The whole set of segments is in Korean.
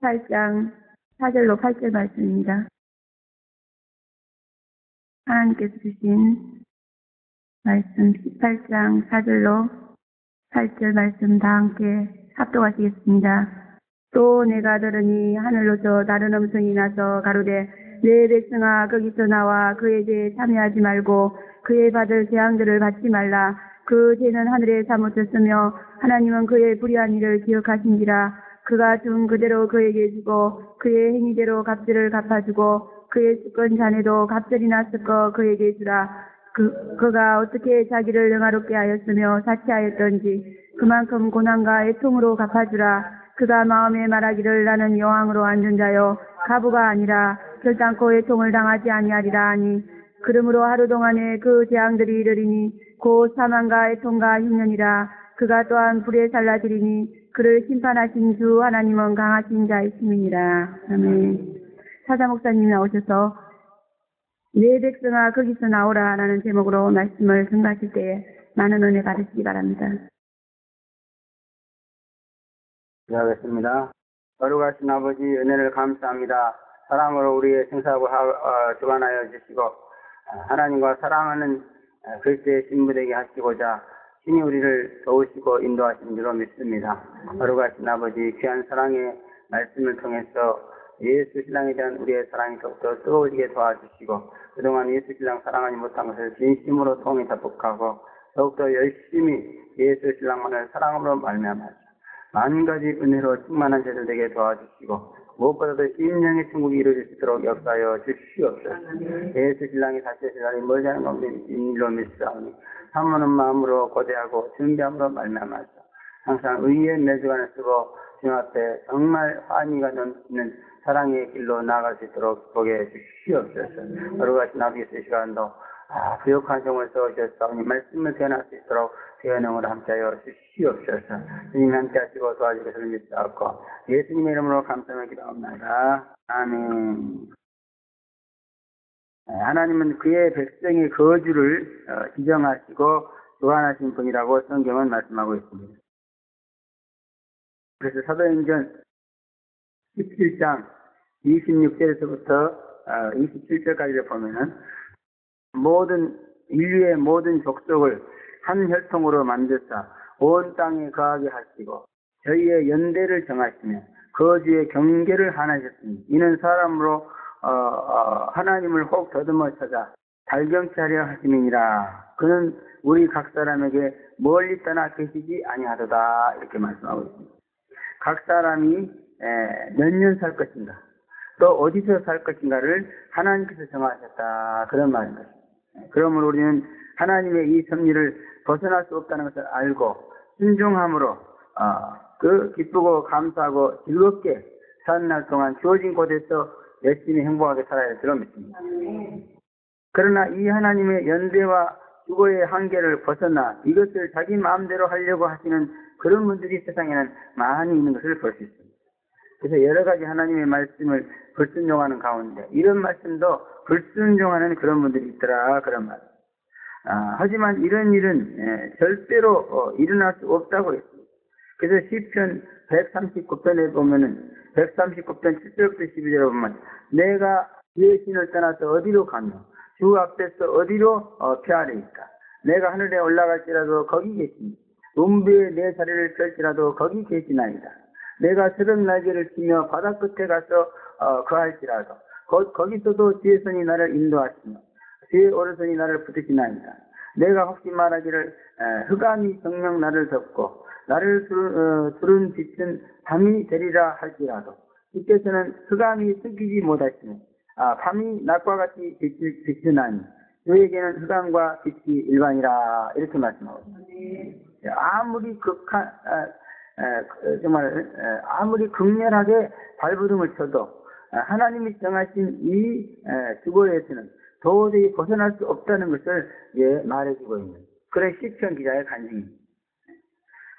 18장 4절로 8절 말씀입니다. 하나님께서 주신 말씀 18장 4절로 8절 말씀 다 함께 합독하시겠습니다. 또 내가 들으니 하늘로서 다른 음성이 나서 가로되 내 백성아 거기서 나와 그의 죄에 참여하지 말고 그의 받을 재앙들을 받지 말라. 그 죄는 하늘에 사무쳤으며 하나님은 그의 불의한 일을 기억하신지라. 그가 준 그대로 그에게 주고 그의 행위대로 값들을 갚아주고 그의 수건 잔에도 값들이나 섞어 그에게 주라. 그가 어떻게 자기를 영화롭게 하였으며 사치하였던지 그만큼 고난과 애통으로 갚아주라. 그가 마음에 말하기를 나는 여왕으로 앉은 자요 가부가 아니라 결단코 애통을 당하지 아니하리라 하니 그러므로 하루 동안에 그 재앙들이 이르리니 곧 사망과 애통과 흉년이라. 그가 또한 불에 살라지리니 그를 심판하신 주 하나님은 강하신 자이심이니라. 아멘. 사자 목사님이 나오셔서 내 백성아 거기서 나오라 라는 제목으로 말씀을 증가하실 때에 많은 은혜 받으시기 바랍니다. 기도하겠습니다. 거룩하신 아버지 은혜를 감사합니다. 사랑으로 우리의 생사하고 주관하여 주시고 하나님과 사랑하는 그리스도의 신부되게 하시고자 신이 우리를 도우시고 인도하신 줄로 믿습니다. 거룩하신 아버지 귀한 사랑의 말씀을 통해서 예수 신랑에 대한 우리의 사랑이 더욱더 뜨거워지게 도와주시고 그동안 예수 신랑 사랑하지 못한 것을 진심으로 통해 답복하고 더욱더 열심히 예수 신랑만을 사랑으로 말미암아 많은 가지 은혜로 충만한 제들 되게 도와주시고 무엇보다도 심령의 천국이 이루어질 수 있도록 역사하여 주시옵소서. 예수 신랑이 다시 오실 날이 멀지 않은 가운데 인일로 믿사오니 사모하는 마음으로 고대하고 준비함으로 말미암아서 항상 의의 매주관을 쓰고 주님 앞에 정말 환희가 넘치는 사랑의 길로 나아갈 수 있도록 보게 주시옵소서. 거룩하신 아버지의 시간도 부욕한 종을 세우셨사오니 말씀을 대할 수 있도록 대연형으로 함께하여 주시옵소서. 주님 함께 하시고 도와주셔서 믿사옵고 예수님의 이름으로 감사하며 기도합니다. 아멘. 하나님은 그의 백성의 거주를 지정하시고 주관하신 분이라고 성경은 말씀하고 있습니다. 그래서 사도행전 17장 26절에서부터 27절까지를 보면은 인류의 모든 족속을 한 혈통으로 만드사 온 땅에 거하게 하시고 저희의 연대를 정하시며 거주의 경계를 하나셨으니 이는 사람으로 하나님을 혹 더듬어 찾아 달경치 하려 하심이니라. 그는 우리 각 사람에게 멀리 떠나 계시지 아니하도다. 이렇게 말씀하고 있습니다. 각 사람이 몇 년 살 것인가 또 어디서 살 것인가를 하나님께서 정하셨다. 그런 말입니다. 그러므로 우리는 하나님의 이 섭리를 벗어날 수 없다는 것을 알고 순종함으로 그 기쁘고 감사하고 즐겁게 사는 날 동안 주어진 곳에서 열심히 행복하게 살아야 될 줄로 믿습니다. 그러나 이 하나님의 연대와 주거의 한계를 벗어나 이것을 자기 마음대로 하려고 하시는 그런 분들이 세상에는 많이 있는 것을 볼 수 있습니다. 그래서 여러 가지 하나님의 말씀을 불순종하는 가운데 이런 말씀도 불순종하는 그런 분들이 있더라. 그런 말. 하지만 이런 일은 절대로 일어날 수 없다고 했습니다. 그래서 시편 139편에 보면은 139편 7절부터 12절에 보면 내가 주의 신을 떠나서 어디로 가며 주 앞에서 어디로 피하리까. 내가 하늘에 올라갈지라도 거기 계시니 음부에 내 자리를 펼지라도 거기 계시나이다. 내가 새벽 날개를 치며 바다 끝에 가서 거할지라도 거기서도 주의 손이 나를 인도하시며 주의 오른손이 나를 붙드시나이다. 내가 혹시 말하기를 흑암이 정녕 나를 덮고 나를 두른 빛은 밤이 되리라 할지라도 주께서는 흑암이 숨기지 못하시며 밤이 낮과 같이 비추나니 너에게는 흑암과 빛이 일반이라. 이렇게 말씀하고 있습니다. 아무리 아무리 극렬하게 발버둥을 쳐도 하나님이 정하신 이 주거에서는 도저히 벗어날 수 없다는 것을 말해주고 있는 그런 시편 기자의 간증입니다.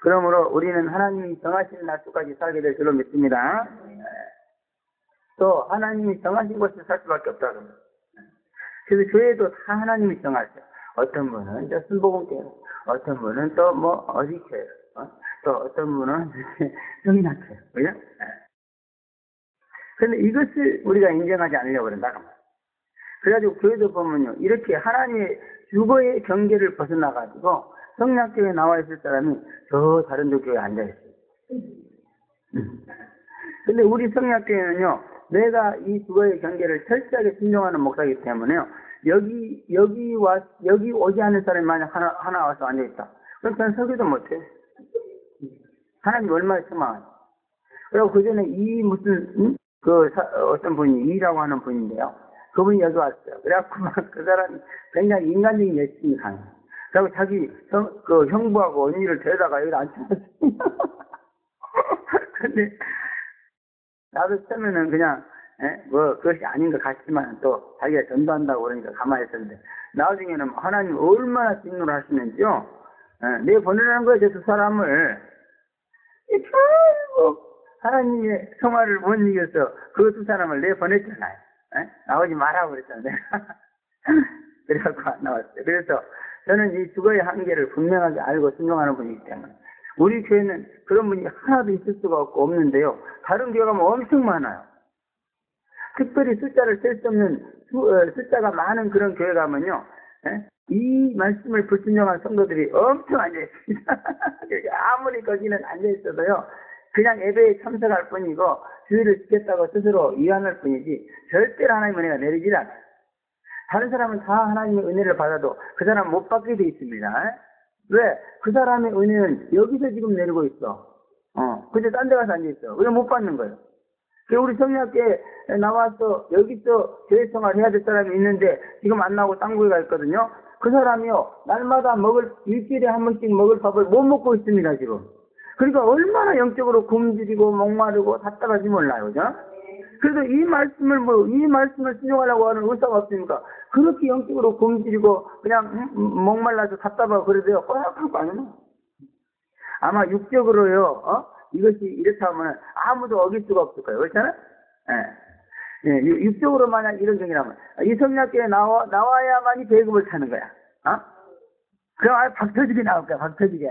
그러므로 우리는 하나님이 정하신 날수까지 살게 될 줄로 믿습니다. 또 하나님이 정하신 곳에 살 수밖에 없다고 합니다. 그래서 교회도 다 하나님이 정하죠. 어떤 분은 순복음교회, 어떤 분은 또 어디 교회, 또 어떤 분은 성인학교회, 그죠? 그런데 이것을 우리가 인정하지 않으려고 그런다. 그래가지고 교회도 보면요, 이렇게 하나님의 주거의 경계를 벗어나가지고 성약교회에 나와 있을 사람이 저 다른 데 교회에 앉아있어요. 근데 우리 성약교회는요, 내가 이 주거의 경계를 철저하게 순종하는 목사이기 때문에요, 여기 오지 않은 사람이 만약 하나 와서 앉아있다. 그럼 저는 서기도 못해. 하나님 얼마나 smart. 그리고 그 전에 어떤 분이 이라고 하는 분인데요. 그분이 여기 왔어요. 그래갖고 그 사람이 굉장히 인간적인 열심이 강해요. 그리고 자기 형부하고 언니를 데려다가 여기 앉혀놨어요. 근데 나도 처음에는 그냥 그것이 아닌 것 같지만 또 자기가 전도한다고 그러니까 가만히 있었는데 나중에는 하나님 얼마나 진노를 하시는지요. 내 보내라는 거예요. 저 두 사람을. 결국 하나님의 성화를 못 이겨서 그 두 사람을 내보냈잖아요. 나오지 말라고 그랬잖아요. 그래갖고 안 나왔어요. 그래서 저는 이 주거의 한계를 분명하게 알고 순종하는 분이기 때문에 우리 교회는 그런 분이 하나도 있을 수가 없는데요. 다른 교회 가면 엄청 많아요. 특별히 숫자를 셀 수 없는 숫자가 많은 그런 교회 가면요. 이 말씀을 불순종한 성도들이 엄청 앉아있습니다. 아무리 거기는 앉아있어도요. 그냥 예배에 참석할 뿐이고 주의를 지켰다고 스스로 위안할 뿐이지 절대로 하나님의 은혜가 내리질 않아요. 다른 사람은 다 하나님의 은혜를 받아도 그 사람은 못 받게 돼 있습니다. 왜? 그 사람의 은혜는 여기서 지금 내리고 있어. 근데 딴 데 가서 앉아있어. 왜 못 받는 거예요? 우리 성리학교에 나와서 여기서 교회생활 해야 될 사람이 있는데 지금 안 나오고 딴 교회가 있거든요. 그 사람이요. 날마다 일주일에 한 번씩 먹을 밥을 못 먹고 있습니다, 지금. 그러니까 얼마나 영적으로 굶주리고 목마르고 답답한지 몰라요. 그죠? 그래도 이 말씀을 순종하려고 하는 의사가 없으니까 그렇게 영적으로 굶주리고 그냥 목말라서 답답하고 그래도요. 허락할 거 아니에요. 아마 육적으로요. 이것이 이렇다 하면 아무도 어길 수가 없을 거예요. 그렇잖아요? 육적으로 만약 이런 경이라면 이 성리학교에 나와야만이 배급을 타는 거야. 그럼 박 터지게 나올 거야. 박 터지게.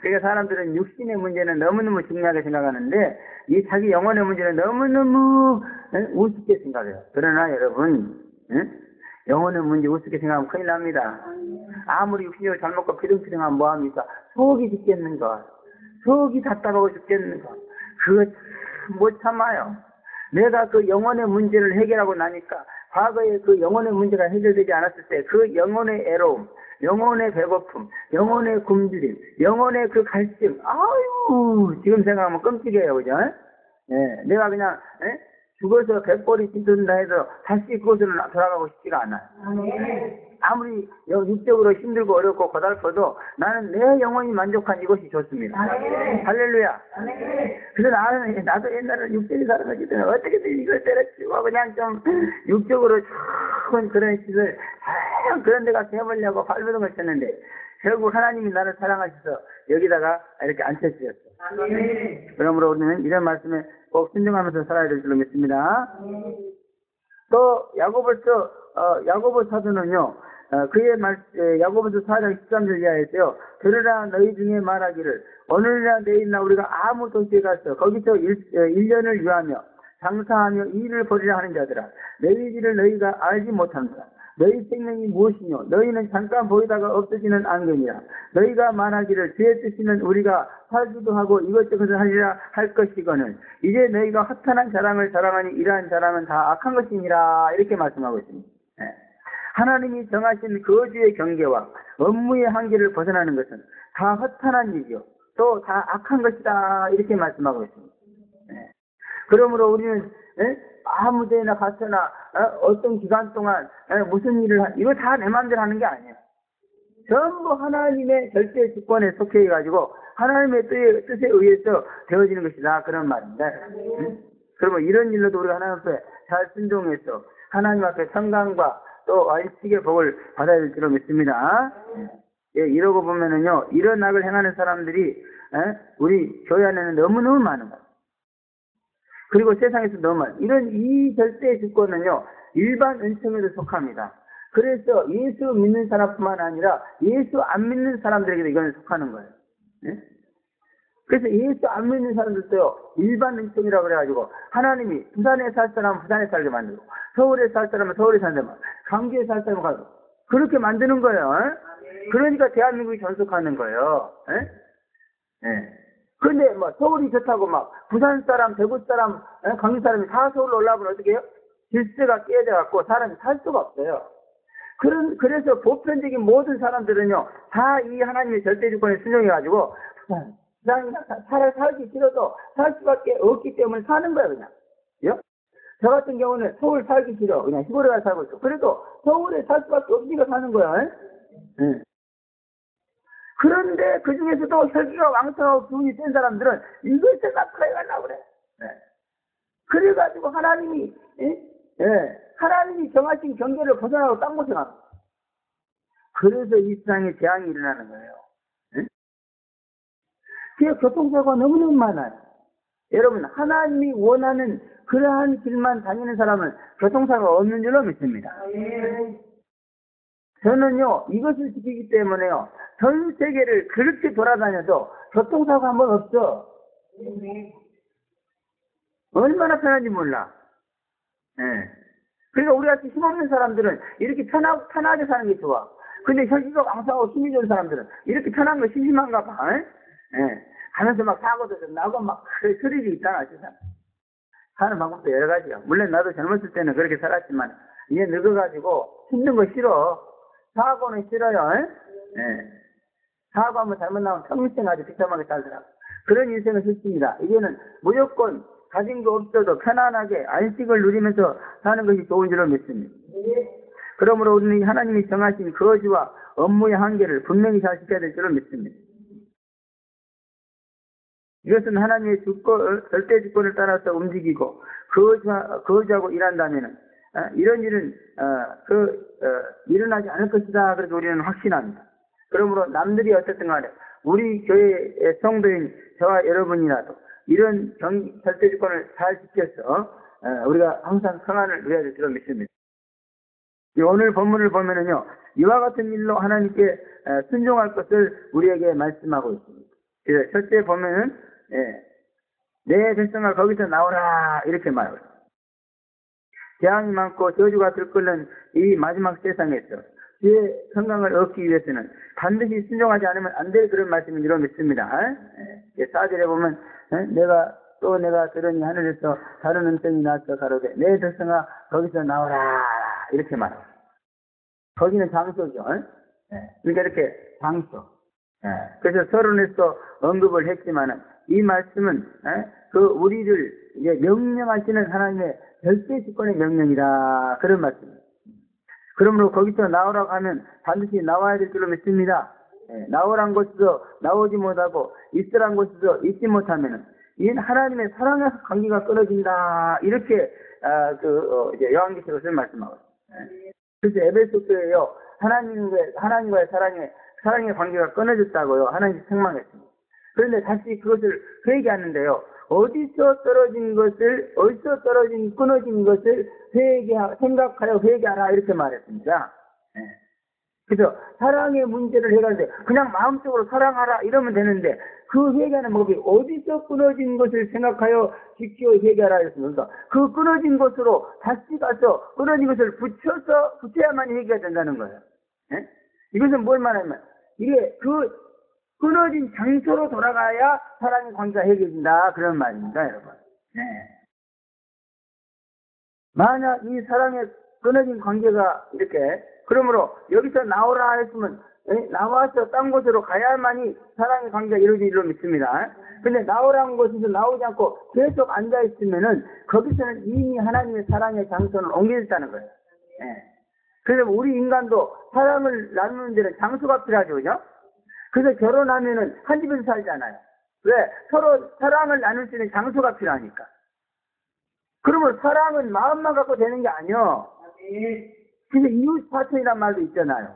그러니까 사람들은 육신의 문제는 너무너무 중요하게 생각하는데 이 자기 영혼의 문제는 너무너무 우습게 생각해요. 그러나 여러분 영혼의 문제 우습게 생각하면 큰일 납니다. 아무리 육신적으로 잘 먹고 피둥피둥하면 뭐합니까? 속이 죽겠는 것, 속이 답답하고 죽겠는 것, 그거 못 참아요. 내가 그 영혼의 문제를 해결하고 나니까 과거에 그 영혼의 문제가 해결되지 않았을 때 그 영혼의 애로움, 영혼의 배고픔, 영혼의 굶주림, 영혼의 그 갈증, 아유 지금 생각하면 끔찍해요. 그죠? 내가 그냥 죽어서 백골이 찢어진다 해도 다시 그곳으로 돌아가고 싶지가 않아요. 아무리 육적으로 힘들고 어렵고 고달퍼도 나는 내 영혼이 만족한 이것이 좋습니다. 할렐루야. 그래서 나도 옛날에 육적인 사람이기 때문에 어떻게든 이걸 때려치고 그냥 좀 육적으로 좋은 그런 짓을 그런 데 가서 해보려고 발버둥을 쳤는데 결국 하나님이 나를 사랑하셔서 여기다가 이렇게 앉혀주셨어요. 그러므로 우리는 이런 말씀에 꼭 순종하면서 살아야 될 줄로 믿습니다. 또 야고보 사도는요. 야고보서 4장 13절 이하에서요. 들으라 너희 중에 말하기를 오늘이나 내일이나 우리가 아무 도시에 가서 거기서 1년을 유하며 장사하며 일을 벌이라 하는 자들아 너희 길을 너희가 알지 못한다. 너희 생명이 무엇이뇨? 너희는 잠깐 보이다가 없어지는 안개니라. 너희가 말하기를 주의 뜻이면 우리가 살기도 하고 이것저것을 하리라 할 것이거늘 이제 너희가 허탄한 자랑을 자랑하니 이러한 자랑은 다 악한 것이니라. 이렇게 말씀하고 있습니다. 하나님이 정하신 거주의 경계와 업무의 한계를 벗어나는 것은 다 허탄한 일이요. 또 다 악한 것이다. 이렇게 말씀하고 있습니다. 그러므로 우리는 아무 데나 가서나 어떤 기간 동안 무슨 일을 이거 다 내 마음대로 하는 게 아니에요. 전부 하나님의 절대 주권에 속해 가지고 하나님의 뜻에 의해서 되어지는 것이다. 그런 말입니다. 그러면 이런 일로도 우리가 하나님 앞에 잘 순종해서 하나님 앞에 평강과 또 안식의 복을 받아야 될 줄로 믿습니다. 이러고 보면은요, 이런 악을 행하는 사람들이 우리 교회 안에는 너무너무 많은 거예요. 그리고 세상에서 너무 많아요. 이 절대 주권은요, 일반 은총에도 속합니다. 그래서 예수 믿는 사람뿐만 아니라 예수 안 믿는 사람들에게도 이건 속하는 거예요. 그래서 예수 안 믿는 사람들도요, 일반 능통이라고 그래가지고, 하나님이 부산에 살 사람은 부산에 살게 만들고, 서울에 살 사람은 서울에 살게 만들고, 강주에 살 사람은 가고, 그렇게 만드는 거예요. 그러니까 대한민국이 전속하는 거예요. 그런데 뭐 서울이 좋다고 막 부산 사람, 대구 사람, 강주 사람이 다 서울로 올라오면 어떻게 해요? 질서가 깨져갖고 사람이 살 수가 없어요. 그래서 보편적인 모든 사람들은요, 다 이 하나님의 절대주권에 순종해가지고, 부산 살기 싫어도 살 수밖에 없기 때문에 사는 거예요, 그냥. 예? 저 같은 경우는 서울 살기 싫어. 그냥 시골에 가서 살고 있어. 그래도 서울에 살 수밖에 없으니까 사는 거야. 그런데 그 중에서도 혈기가 왕성하고 기운이 센 사람들은 이걸 생각해 가려고 그래. 그래가지고 하나님이 정하신 경계를 벗어나고 딴 곳에 가. 그래서 이 세상에 재앙이 일어나는 거예요. 그 교통사고가 너무너무 많아요. 여러분, 하나님이 원하는 그러한 길만 다니는 사람은 교통사고가 없는 줄로 믿습니다. 저는요, 이것을 지키기 때문에요, 전 세계를 그렇게 돌아다녀도 교통사고 한 번 없어. 얼마나 편한지 몰라. 그러니까 우리같이 힘없는 사람들은 이렇게 편하게 사는 게 좋아. 근데 혈기가 왕성하고 힘이 좋은 사람들은 이렇게 편한 거 심심한가 봐. 가면서 막 사고도 좀 나고 막 스릴이 있잖아, 진짜. 사는 방법도 여러 가지야. 물론 나도 젊었을 때는 그렇게 살았지만 이제 늙어가지고 힘든 거 싫어. 사고는 싫어요. 사고 한번 잘못 나오면 평생 아주 비참하게 살더라고. 그런 인생은 싫습니다. 이제는 무조건 가진 거 없어도 편안하게 안식을 누리면서 사는 것이 좋은 줄로 믿습니다. 그러므로 우리는 하나님이 정하신 거지와 업무의 한계를 분명히 잘 지켜야 될 줄로 믿습니다. 이것은 하나님의 절대 주권을 따라서 움직이고 거지하고 일한다면은 이런 일은 일어나지 않을 것이다. 그래서 우리는 확신합니다. 그러므로 남들이 어쨌든 간에 우리 교회의 성도인 저와 여러분이라도 이런 절대 주권을 잘 지켜서 우리가 항상 평안을 누려야 될 줄로 믿습니다. 오늘 본문을 보면은요, 이와 같은 일로 하나님께 순종할 것을 우리에게 말씀하고 있습니다. 첫째 보면은 내 백성아 거기서 나오라 이렇게 말해요. 재앙이 많고 저주가 들끓는 이 마지막 세상에서 주의 건강을 얻기 위해서는 반드시 순종하지 않으면 안 될 그런 말씀인 줄로 믿습니다. 4절에 보면 내가 들으니 하늘에서 다른 음성이 나서 가로되 내 백성아 거기서 나오라 이렇게 말해요. 거기는 장소죠. 그러니까 이렇게 장소. 그래서 서론에서 언급을 했지만은 이 말씀은 우리를 이제 명령하시는 하나님의 절대 주권의 명령이다 그런 말씀입니다. 그러므로 거기서 나오라고 하면 반드시 나와야 될 줄로 믿습니다. 나오란 곳에서 나오지 못하고 있으란 곳에서 있지 못하면은 이 하나님의 사랑의 관계가 끊어진다 이렇게 이제 요한계시록에서 말씀하고 있습니다. 그래서 에베소 교회요 하나님과의 사랑의 관계가 끊어졌다고요 하나님이 책망했습니다. 그런데 다시 그것을 회개하는데요. 어디서 떨어진 끊어진 것을 생각하여 회개하라 이렇게 말했습니다. 그래서 사랑의 문제를 해결하는데 그냥 마음속으로 사랑하라 이러면 되는데 그 회개하는 법이 어디서 끊어진 것을 생각하여 지켜 회개하라 이랬습니다. 그 끊어진 것으로 다시 가서 끊어진 것을 붙여야만 회개가 된다는 거예요. 이것은 뭘 말하냐면 이게 그 끊어진 장소로 돌아가야 사랑의 관계가 해결된다 그런 말입니다, 여러분. 만약 이 사랑의 끊어진 관계가 이렇게 그러므로 여기서 나오라 했으면 나와서 딴 곳으로 가야만이 사랑의 관계가 이루어질 줄로 믿습니다. 근데 나오라는 곳에서 나오지 않고 계속 앉아있으면은 거기서는 이미 하나님의 사랑의 장소는 옮겨졌다는 거예요. 그래서 우리 인간도 사랑을 나누는 데는 장소가 필요하죠, 그죠? 그래서 결혼하면은 한 집에서 살잖아요. 왜? 서로 사랑을 나눌 수 있는 장소가 필요하니까. 그러면 사랑은 마음만 갖고 되는 게 아니요. 근데 이웃 사촌이란 말도 있잖아요.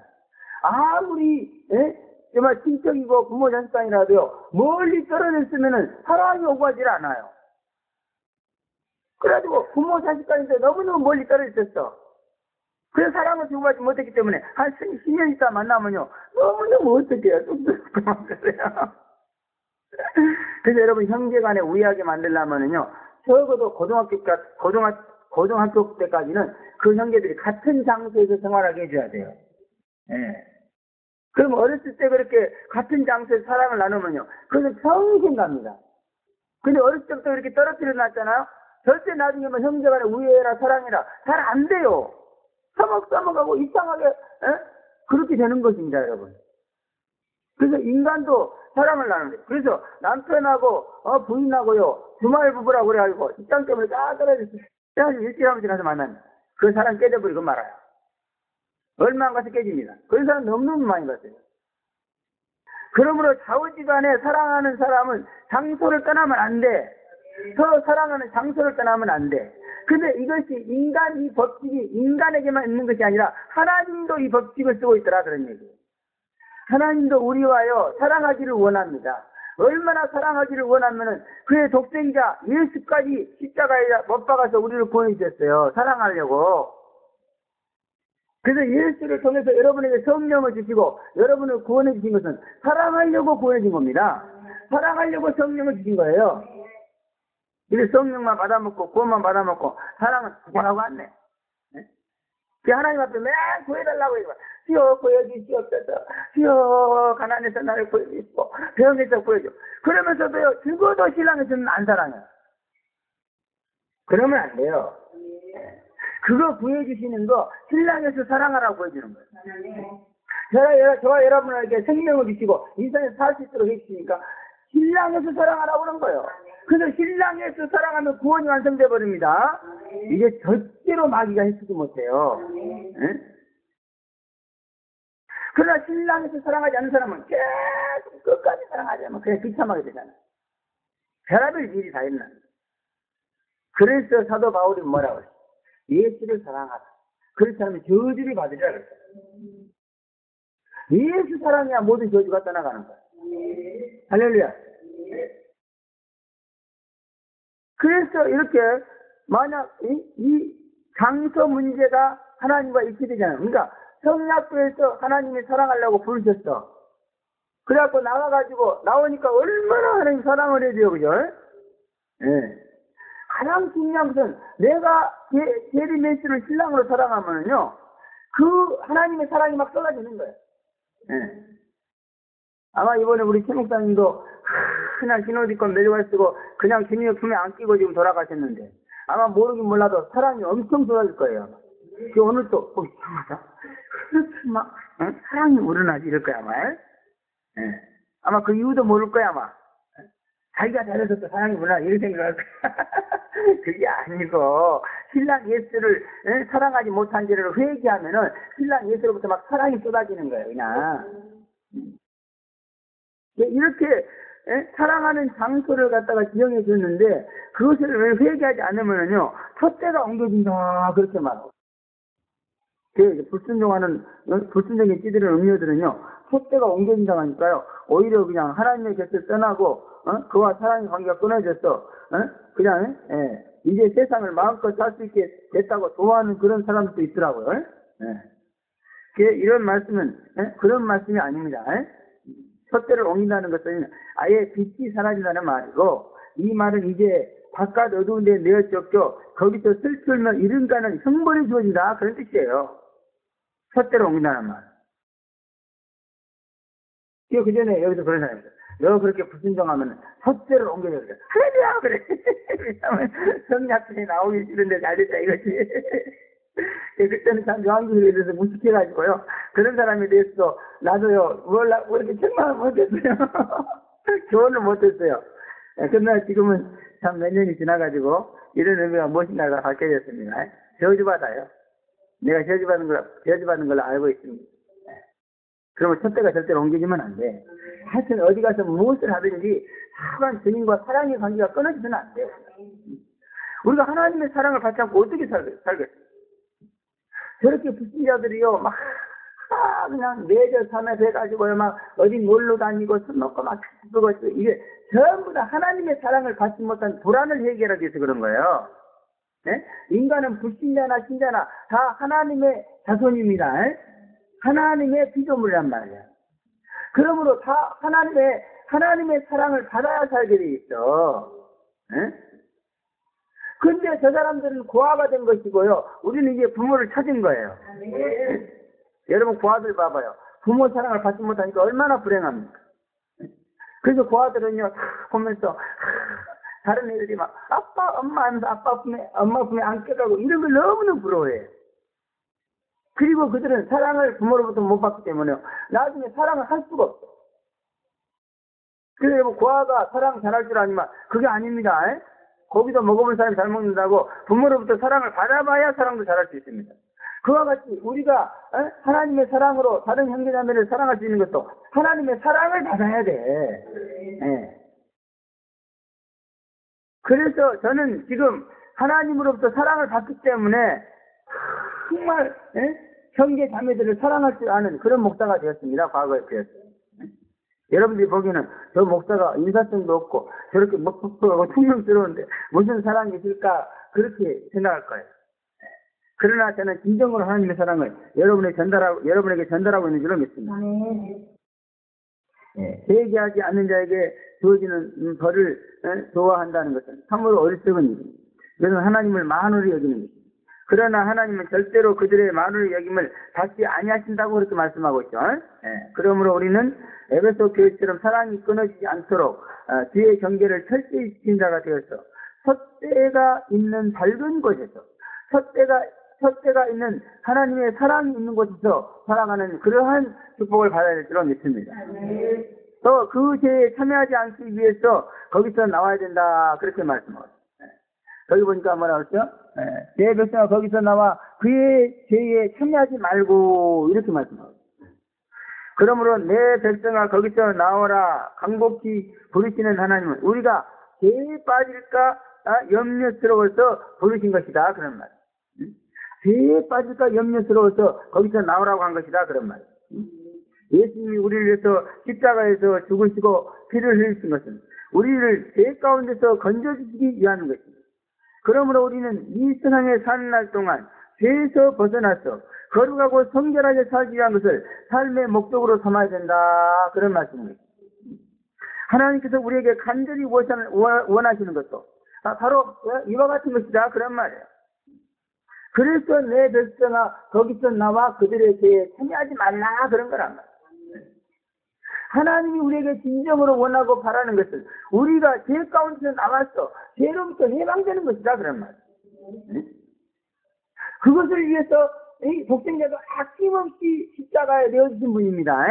아무리 정말 친척이고 부모 자식간이라도요 멀리 떨어져 있으면은 사랑이 오고 하질 않아요. 그래가지고 부모 자식간인데 너무너무 멀리 떨어져 있었어. 그래서 사랑을 주고받지 못했기 때문에 한 10년 있다 만나면요 너무너무 어떡해요. 뚝뚝 그래요. 그래서 여러분 형제 간에 우애하게 만들려면은요, 적어도 고등학교 때까지는 그 형제들이 같은 장소에서 생활하게 해줘야 돼요. 예. 그럼 어렸을 때 그렇게 같은 장소에서 사랑을 나누면요, 그것은 평생 갑니다. 근데 어렸을 때부터 이렇게 떨어뜨려 놨잖아요? 절대 나중에 뭐 형제 간에 우애해라, 사랑해라. 잘 안 돼요. 서먹서먹하고 이상하게, 그렇게 되는 것입니다, 여러분. 그래서 인간도 사랑을 나누는데, 그래서 남편하고, 부인하고요, 주말 부부라고 그래가지고, 직장 때문에 다 떨어졌어요. 그래가지고 일주일에 한 번씩 가서 만납니다. 그 사람 깨져버리고 말아요. 얼마 안 가서 깨집니다. 그런 사람 너무너무 많이 봤어요. 그러므로 좌우지간에 사랑하는 사람은 장소를 떠나면 안 돼. 서로 사랑하는 장소를 떠나면 안 돼. 근데 이것이 이 법칙이 인간에게만 있는 것이 아니라 하나님도 이 법칙을 쓰고 있더라, 그런 얘기예요. 하나님도 우리와요, 사랑하기를 원합니다. 얼마나 사랑하기를 원하면은 그의 독생자 예수까지 십자가에 못 박아서 우리를 구원해 주셨어요. 사랑하려고. 그래서 예수를 통해서 여러분에게 성령을 주시고 여러분을 구원해 주신 것은 사랑하려고 구원해 준 겁니다. 사랑하려고 성령을 주신 거예요. 그래서 성령만 받아먹고 구원만 받아먹고 사랑은 구원하고 안 내. 그 하나님 앞에 매일 구해달라고 해요. 주여 구해주시옵소서. 주여 가난해서 나를 구해주시고 병에서 구해줘. 그러면서도요, 죽어도 신랑에서는 안 사랑해요. 그러면 안 돼요. 그거 구해주시는 거 신랑에서 사랑하라고 구해주는 거예요. 저와 여러분에게 생명을 주시고 인생에서 살 수 있도록 해주시니까 신랑에서 사랑하라고 그런 거예요. 그래서 신랑에서 사랑하면 구원이 완성돼 버립니다. 이게 절대로 마귀가 해치지 못해요. 네? 그러나 신랑에서 사랑하지 않는 사람은 계속 끝까지 사랑하자면 그냥 비참하게 되잖아요. 별의별 일이 다 있나. 그래서 사도 바울이 뭐라고 했어요? 예수를 사랑하라. 그렇지 않으면 저주를 받으리라 그랬어요. 예수 사랑해야 모든 저주가 떠나가는 거예요. 할렐루야. 그래서 이렇게 만약 이 장소 문제가 하나님과 있게 되잖아요. 그러니까 성약교에서 하나님이 사랑하려고 부르셨어. 그래갖고 나가가지고 나오니까 얼마나 하나님 사랑을 해줘요, 그죠? 예. 가장 중요한 것은 내가 제리메스를 신랑으로 사랑하면요, 그 하나님의 사랑이 막 쏟아지는 거예요. 예. 아마 이번에 우리 최 목사님도 그냥 흰 옷 입고 멜리가 쓰고 그냥 기념 품에 안 끼고 지금 돌아가셨는데 아마 모르긴 몰라도 사랑이 엄청 쏟아질 거예요. 그 오늘 또 이상하다. 그렇게 막 사랑이 우러나지 이럴 거야 아마. 예. 아마 그 이유도 모를 거야 아마. 자기가 잘해서 또 사랑이 우러나 이런 생각을 할 거야. 그게 아니고 신랑 예수를 사랑하지 못한 죄를 회개하면은 신랑 예수로부터 막 사랑이 쏟아지는 거예요 그냥. 이렇게 사랑하는 장소를 갖다가 지정해 줬는데 그것을 회개하지 않으면요 톳대가 엉겨진다 그렇게 말하고. 불순종에 찌들은 음료들은요 톳대가 옮겨진다고 하니까요 오히려 그냥 하나님의 곁을 떠나고 그와 사랑의 관계가 끊어졌어. 그냥 이제 세상을 마음껏 살 수 있게 됐다고 좋아하는 그런 사람도 있더라고요. 이런 말씀은 그런 말씀이 아닙니다. 톳대를 옮긴다는 것은 아예 빛이 사라진다는 말이고 이 말은 이제 바깥 어두운 데 내어 쫓겨 거기서 슬슬면 이른가는 형벌이 주어진다 그런 뜻이에요. 톳대를 옮긴다는 말. 그 전에 여기서 그런 사람이 있어요. 너 그렇게 불순종하면 톳대를 옮겨야 돼. 할렐루야 그래. 왜냐면 성약들이 나오기 싫은데 잘됐다 이거지. 그때는 참 요한기술에 대해서 무식해가지고요. 그런 사람에 대해서 나도요 왜 이렇게 책망을 못했어요. 교훈을 못했어요. 그러나 지금은 참 몇 년이 지나가지고 이런 의미가 무엇인가가 밝혀졌습니다. 저주받아요. 내가 저주받는 걸 알고 있습니다. 그러면 톳대가 절대로 옮겨지면 안 돼. 하여튼 어디 가서 무엇을 하든지 사랑 주님과 사랑의 관계가 끊어지면 안 돼. 우리가 하나님의 사랑을 받지 않고 어떻게 살겠어요? 저렇게 불신자들이요 막 그냥 내저 삼에서 해가지고요 막 어디 놀러 다니고 술 먹고 막 그거 이게 전부 다 하나님의 사랑을 받지 못한 불안을 해결하기 위해서 그런 거예요. 네? 인간은 불신자나 신자나 다 하나님의 자손입니다. 하나님의 피조물이란 말이에요. 그러므로 다 하나님의 사랑을 받아야 살게 돼 있어. 예? 근데 저 사람들은 고아가 된 것이고요. 우리는 이제 부모를 찾은 거예요. 예? 여러분 고아들 봐봐요. 부모 사랑을 받지 못하니까 얼마나 불행합니까? 그래서 고아들은요, 다 보면서 다른 애들이 막 아빠, 엄마 하면서 엄마 품에 안겨가고 이런 걸 너무너무 부러워해요. 그리고 그들은 사랑을 부모로부터 못 받기 때문에 나중에 사랑을 할 수가 없어. 그래서 뭐 고아가 사랑 잘할 줄 아니면 그게 아닙니다. 에? 고기도 먹어본 사람이 잘 먹는다고 부모로부터 사랑을 받아봐야 사랑도 잘할 수 있습니다. 그와 같이 우리가 하나님의 사랑으로 다른 형제자매를 사랑할 수 있는 것도 하나님의 사랑을 받아야 돼. 예. 그래서 저는 지금 하나님으로부터 사랑을 받기 때문에 정말 형제 자매들을 사랑할 줄 아는 그런 목사가 되었습니다. 과거에 되었어요. 여러분들이 보기에는 저 목사가 인사성도 없고 저렇게 먹고 퉁명스러운데 무슨 사랑이 있을까 그렇게 생각할 거예요. 그러나 저는 진정으로 하나님의 사랑을 여러분에게 전달하고 있는 줄로 믿습니다. 회개하지 않는 자에게 주어지는 벌을 좋아한다는 것은 참으로 어리석은 일입니다. 그래서 하나님을 만으로 여기는 것입니다. 그러나 하나님은 절대로 그들의 만으로 여김을 받지 아니하신다고 그렇게 말씀하고 있죠. 그러므로 우리는 에베소 교회처럼 사랑이 끊어지지 않도록 주의 경계를 철저히 지킨 자가 되어서 첫 때가 있는 밝은 곳에서 첫째가 있는 하나님의 사랑이 있는 곳에서 살아가는 그러한 축복을 받아야 될 줄로 믿습니다. 또 그 죄에 참여하지 않기 위해서 거기서 나와야 된다 그렇게 말씀하고 있습니다. 여기 보니까 뭐라고 했죠? 내 백성아 거기서 나와 그의 죄에 참여하지 말고 이렇게 말씀하고 있습니다. 그러므로 내 백성아 거기서 나오라 간곡히 부르시는 하나님은 우리가 죄에 빠질까 염려스러워서 부르신 것이다 그런 말. 죄에 빠질까 염려스러워서 거기서 나오라고 한 것이다 그런 말. 예수님이 우리를 위해서 십자가에서 죽으시고 피를 흘리신 것은 우리를 죄 가운데서 건져주시기 위한 것입니다. 그러므로 우리는 이 세상에 사는 날 동안 죄에서 벗어나서 거룩하고 성결하게 살기 위한 것을 삶의 목적으로 삼아야 된다 그런 말씀입니다. 하나님께서 우리에게 간절히 원하시는 것도 바로 이와 같은 것이다 그런 말이에요. 그래서 내 백성아 거기서 나와 그들의 죄에 참여하지 말라 그런 거란 말이에요. 하나님이 우리에게 진정으로 원하고 바라는 것은 우리가 죄 가운데서 나와서 죄로부터 해방되는 것이다 그런 말이에요. 그것을 위해서 이 독생자가 아낌없이 십자가에 내어주신 분입니다.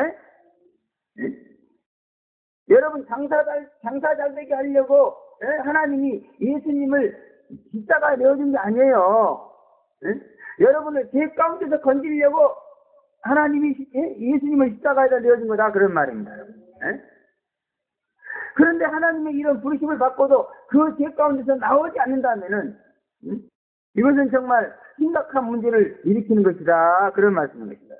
여러분 장사 잘 되게 하려고 하나님이 예수님을 십자가에 내어준 게 아니에요. 여러분을 죄 가운데서 건지려고 하나님이 예수님을 십자가에다 내어준 거다 그런 말입니다. 그런데 하나님의 이런 부르심을 받고도 그 죄 가운데서 나오지 않는다면은 이것은 정말 심각한 문제를 일으키는 것이다 그런 말씀입니다.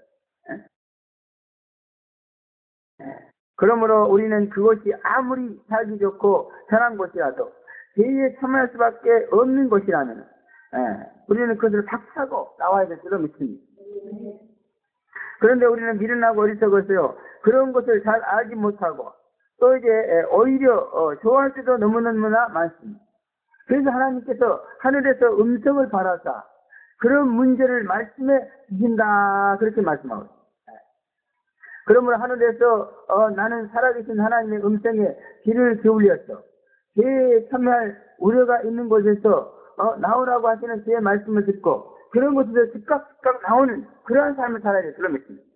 그러므로 우리는 그것이 아무리 살기 좋고 편한 곳이라도 죄에 참여할 수밖에 없는 것이라면 우리는 그것을 박차고 나와야 될 줄로 믿습니다. 그런데 우리는 미련하고 어리석어서요 그런 것을 잘 알지 못하고 또 이제 오히려 좋아할 때도 너무너무나 많습니다. 그래서 하나님께서 하늘에서 음성을 발하사 그런 문제를 말씀해 주신다 그렇게 말씀하고 있습니다. 그러므로 하늘에서 나는 살아계신 하나님의 음성에 귀를 기울여서 죄에 참여할 우려가 있는 곳에서 나오라고 하시는 주의 말씀을 듣고 그런 곳에서 즉각 나오는 그러한 삶을 살아야 될 줄로 믿습니다.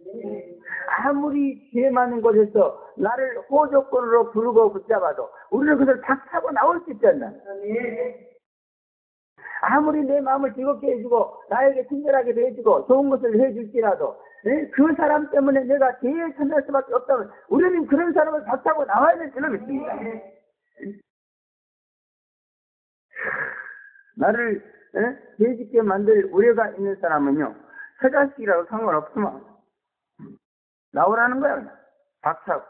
아무리 죄 많은 곳에서 나를 호조건으로 부르고 붙잡아도 우리는 그것을 박차고 나올 수 있지 않나. 아무리 내 마음을 즐겁게 해주고 나에게 친절하게 해주고 좋은 것을 해줄지라도 그 사람 때문에 내가 죄에 참여할 수밖에 없다면 우리는 그런 사람을 박차고 나와야 될 줄로 믿습니다. 나를 죄짓게 만들 우려가 있는 사람은요 처자식이라도 상관없으면 나오라는 거야 그냥 박차고.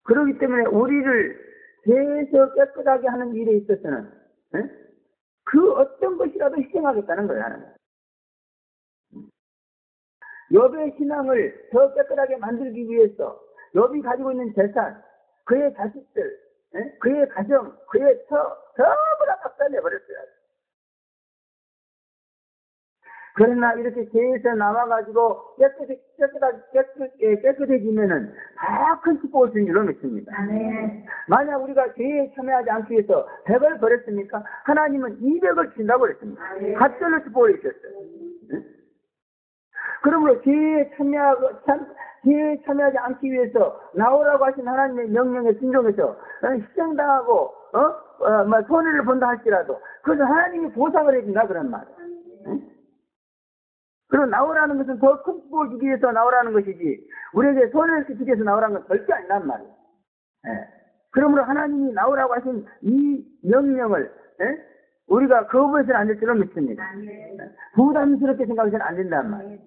그렇기 때문에 우리를 죄에서 깨끗하게 하는 일에 있어서는 그 어떤 것이라도 희생하겠다는 거야 하나님. 욥의 신앙을 더 깨끗하게 만들기 위해서 욥이 가지고 있는 재산 그의 자식들, 그의 가정, 그의 전부 다 박살내버렸어요. 그러나 이렇게 죄에서 나와가지고 깨끗해지면은 다 큰 축복을 주는 줄로 믿습니다. 만약 우리가 죄에 참여하지 않기 위해서 100을 버렸습니까? 하나님은 200을 준다고 그랬습니다. 갑절로 축복을 주셨어요. 그러므로 죄에 참여하지 않기 위해서 나오라고 하신 하나님의 명령에 순종해서 희생당하고 손해를 본다 할지라도 그것은 하나님이 보상을 해준다 그런 말이에요. 그리고 나오라는 것은 더 큰 축복을 주기 위해서 나오라는 것이지 우리에게 손해를 주기 위해서 나오라는 건 절대 아니란 말이에요. 그러므로 하나님이 나오라고 하신 이 명령을 우리가 거부해서는 안 될 줄로 믿습니다. 부담스럽게 생각해서는 안 된단 말이에요.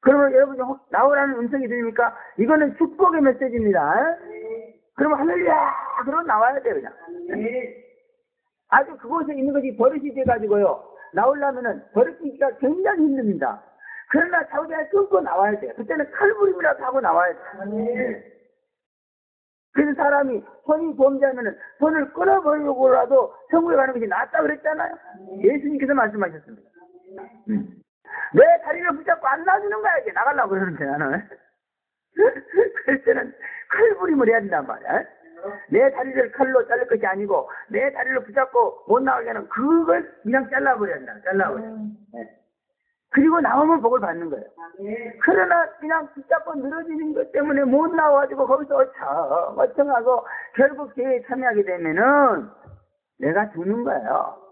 그러면 여러분이 혹 나오라는 음성이 들립니까? 이거는 축복의 메시지입니다. 그러면 할렐루야! 그러면 나와야 돼요, 그냥. 아주 그곳에 있는 것이 버릇이 돼가지고요. 나오려면은 버릇이기가 굉장히 힘듭니다. 그러나 자우자를 끊고 나와야 돼요. 그때는 칼부림이라도 하고 나와야 돼요. 그래서 사람이 손이 범죄하면은 손을 끊어버리고라도 천국에 가는 것이 낫다 그랬잖아요. 예수님께서 말씀하셨습니다. 내 다리를 붙잡고 안 놔주는 거야. 이렇게 나가려고 그러는데 나는. 그럴 때는 칼부림을 해야 된단 말이야. 내 다리를 칼로 자를 것이 아니고 내 다리를 붙잡고 못 나가게 하는 그걸 그냥 잘라버려야 된다. 잘라버려. 그리고 나오면 복을 받는 거예요. 그러나 그냥 붙잡고 늘어지는 것 때문에 못 나와가지고 거기서 멀쩡하고 결국 죄에 참여하게 되면은 내가 죽는 거예요.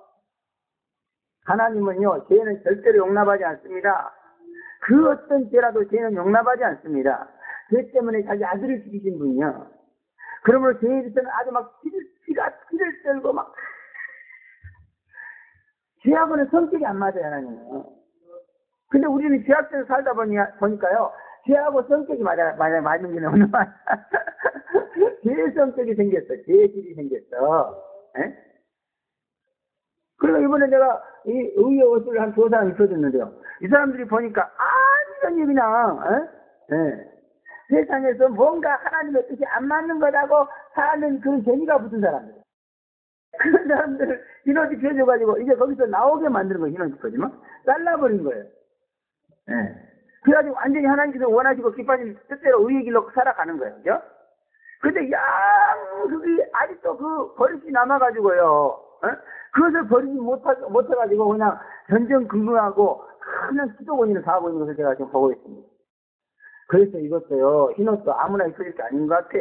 하나님은요, 죄는 절대로 용납하지 않습니다. 그 어떤 죄라도 죄는 용납하지 않습니다. 죄 때문에 자기 아들을 죽이신 분이요. 그러므로 죄에 대해서는 아주 막 피를 떨고 막 죄하고는 성격이 안 맞아요, 하나님은. 근데 우리는 죄악대로 살다 보니까요, 죄하고 성격이 맞는 게 너무 많아. 죄의 성격이 생겼어. 죄의 질이 생겼어. 그리고 이번에 내가 이 의회 옷을 한 2사람 입혀줬는데요. 이 사람들이 보니까 완전히 그냥, 세상에서 뭔가 하나님의 뜻이 안 맞는 거라고 사는 그런 재미가 붙은 사람들. 그런 사람들을 흰옷 입혀줘가지고 이제 거기서 나오게 만드는 거예요. 흰옷 입혀주면. 잘라버린 거예요. 그래가지고 완전히 하나님께서 원하시고 기뻐하신 뜻대로 의의 길로 살아가는 거예요. 그죠? 근데 그게 아직도 그 버릇이 남아가지고요. 그것을 버리지 못해가지고 그냥 전전긍긍하고 그냥 기도원인을 다 하고 있는 것을 제가 지금 보고 있습니다. 그래서 이것도요, 흰옷도 아무나 입혀질 게 아닌 것 같아.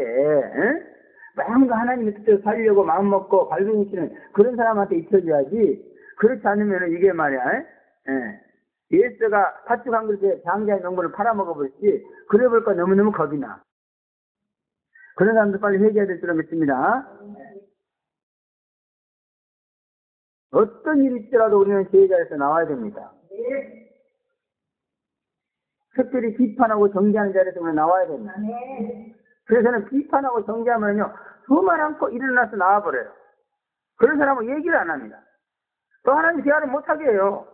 뭔가 하나님의 뜻대로 살려고 마음먹고 발버둥치는 그런 사람한테 입혀줘야지. 그렇지 않으면 이게 말이야. 예수가 팥죽 한 그릇에 장자의 명분을 팔아먹어버렸지. 그래 볼까 너무너무 겁이 나. 그런 사람들 빨리 회개해야 될 줄로 믿습니다. 어떤 일이 있더라도 우리는 죄의 자리에서 나와야 됩니다. 특별히 비판하고 정죄하는 자리에서 우리는 나와야 됩니다. 그래서는 비판하고 정죄하면요, 수만 않고 일어나서 나와버려요. 그런 사람은 얘기를 안 합니다. 또 하나님 대화를 못하게 해요.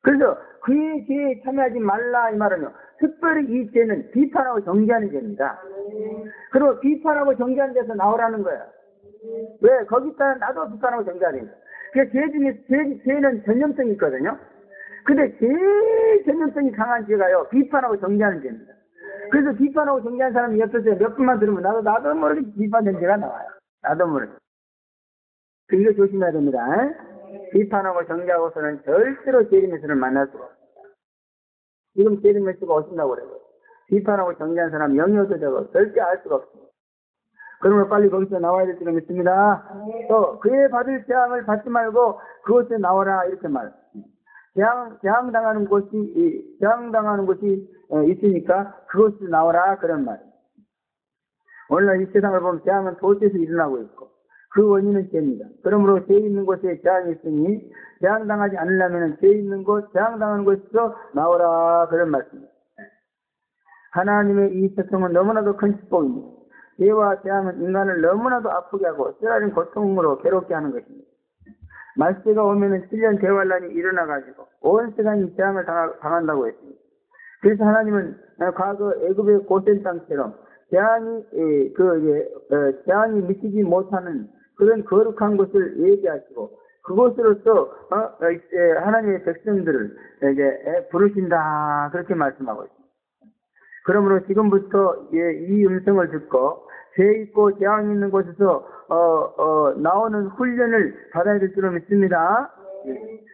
그래서 그의 죄에 참여하지 말라 이 말은요, 특별히 이 죄는 비판하고 정죄하는 죄입니다. 그리고 비판하고 정죄하는 데서 나오라는 거야. 왜? 거기다 나도 비판하고 정죄하는 거야. 그 죄 중에 죄는 전염성이 있거든요. 근데 제일 전염성이 강한 죄가요, 비판하고 정죄하는 죄입니다. 그래서 비판하고 정죄하는 사람이 옆에서 몇 분만 들으면 나도 모르게 비판된 죄가 나와요. 나도 모르게. 이거 조심해야 됩니다. 비판하고 정죄하고서는 절대로 죄의 메시지를 만날 수가 없습니다. 지금 죄의 메시지가 오신다고 그래요. 비판하고 정죄하는 사람 영이 얻어져서 절대 알 수가 없습니다. 그러면 빨리 거기서 나와야 될 줄 믿습니다. 또 그의 받을 재앙을 받지 말고 그곳에 나오라 이렇게 말. 재앙당하는 곳이 있으니까 그곳에 나오라 그런 말. 오늘날 이 세상을 보면 재앙은 도처에서 일어나고 있고 그 원인은 죄입니다. 그러므로 죄 있는 곳에 재앙이 있으니 재앙당하지 않으려면 죄 있는 곳, 재앙당하는 곳에서 나오라 그런 말씀입니다. 하나님의 이 세상은 너무나도 큰 축복입니다. 죄와 재앙은 인간을 너무나도 아프게 하고 쓰라린 고통으로 괴롭게 하는 것입니다. 말세가 오면은 7년 대환란이 일어나가지고 온 세상이 재앙을 당한다고 했습니다. 그래서 하나님은 과거 애굽의 고센 땅처럼 재앙이 미치지 못하는 그런 거룩한 곳을 얘기하시고, 그곳으로서, 하나님의 백성들을 부르신다. 그렇게 말씀하고 있습니다. 그러므로 지금부터 이 음성을 듣고, 죄 있고 재앙이 있는 곳에서, 나오는 훈련을 받아야 될 줄로 믿습니다.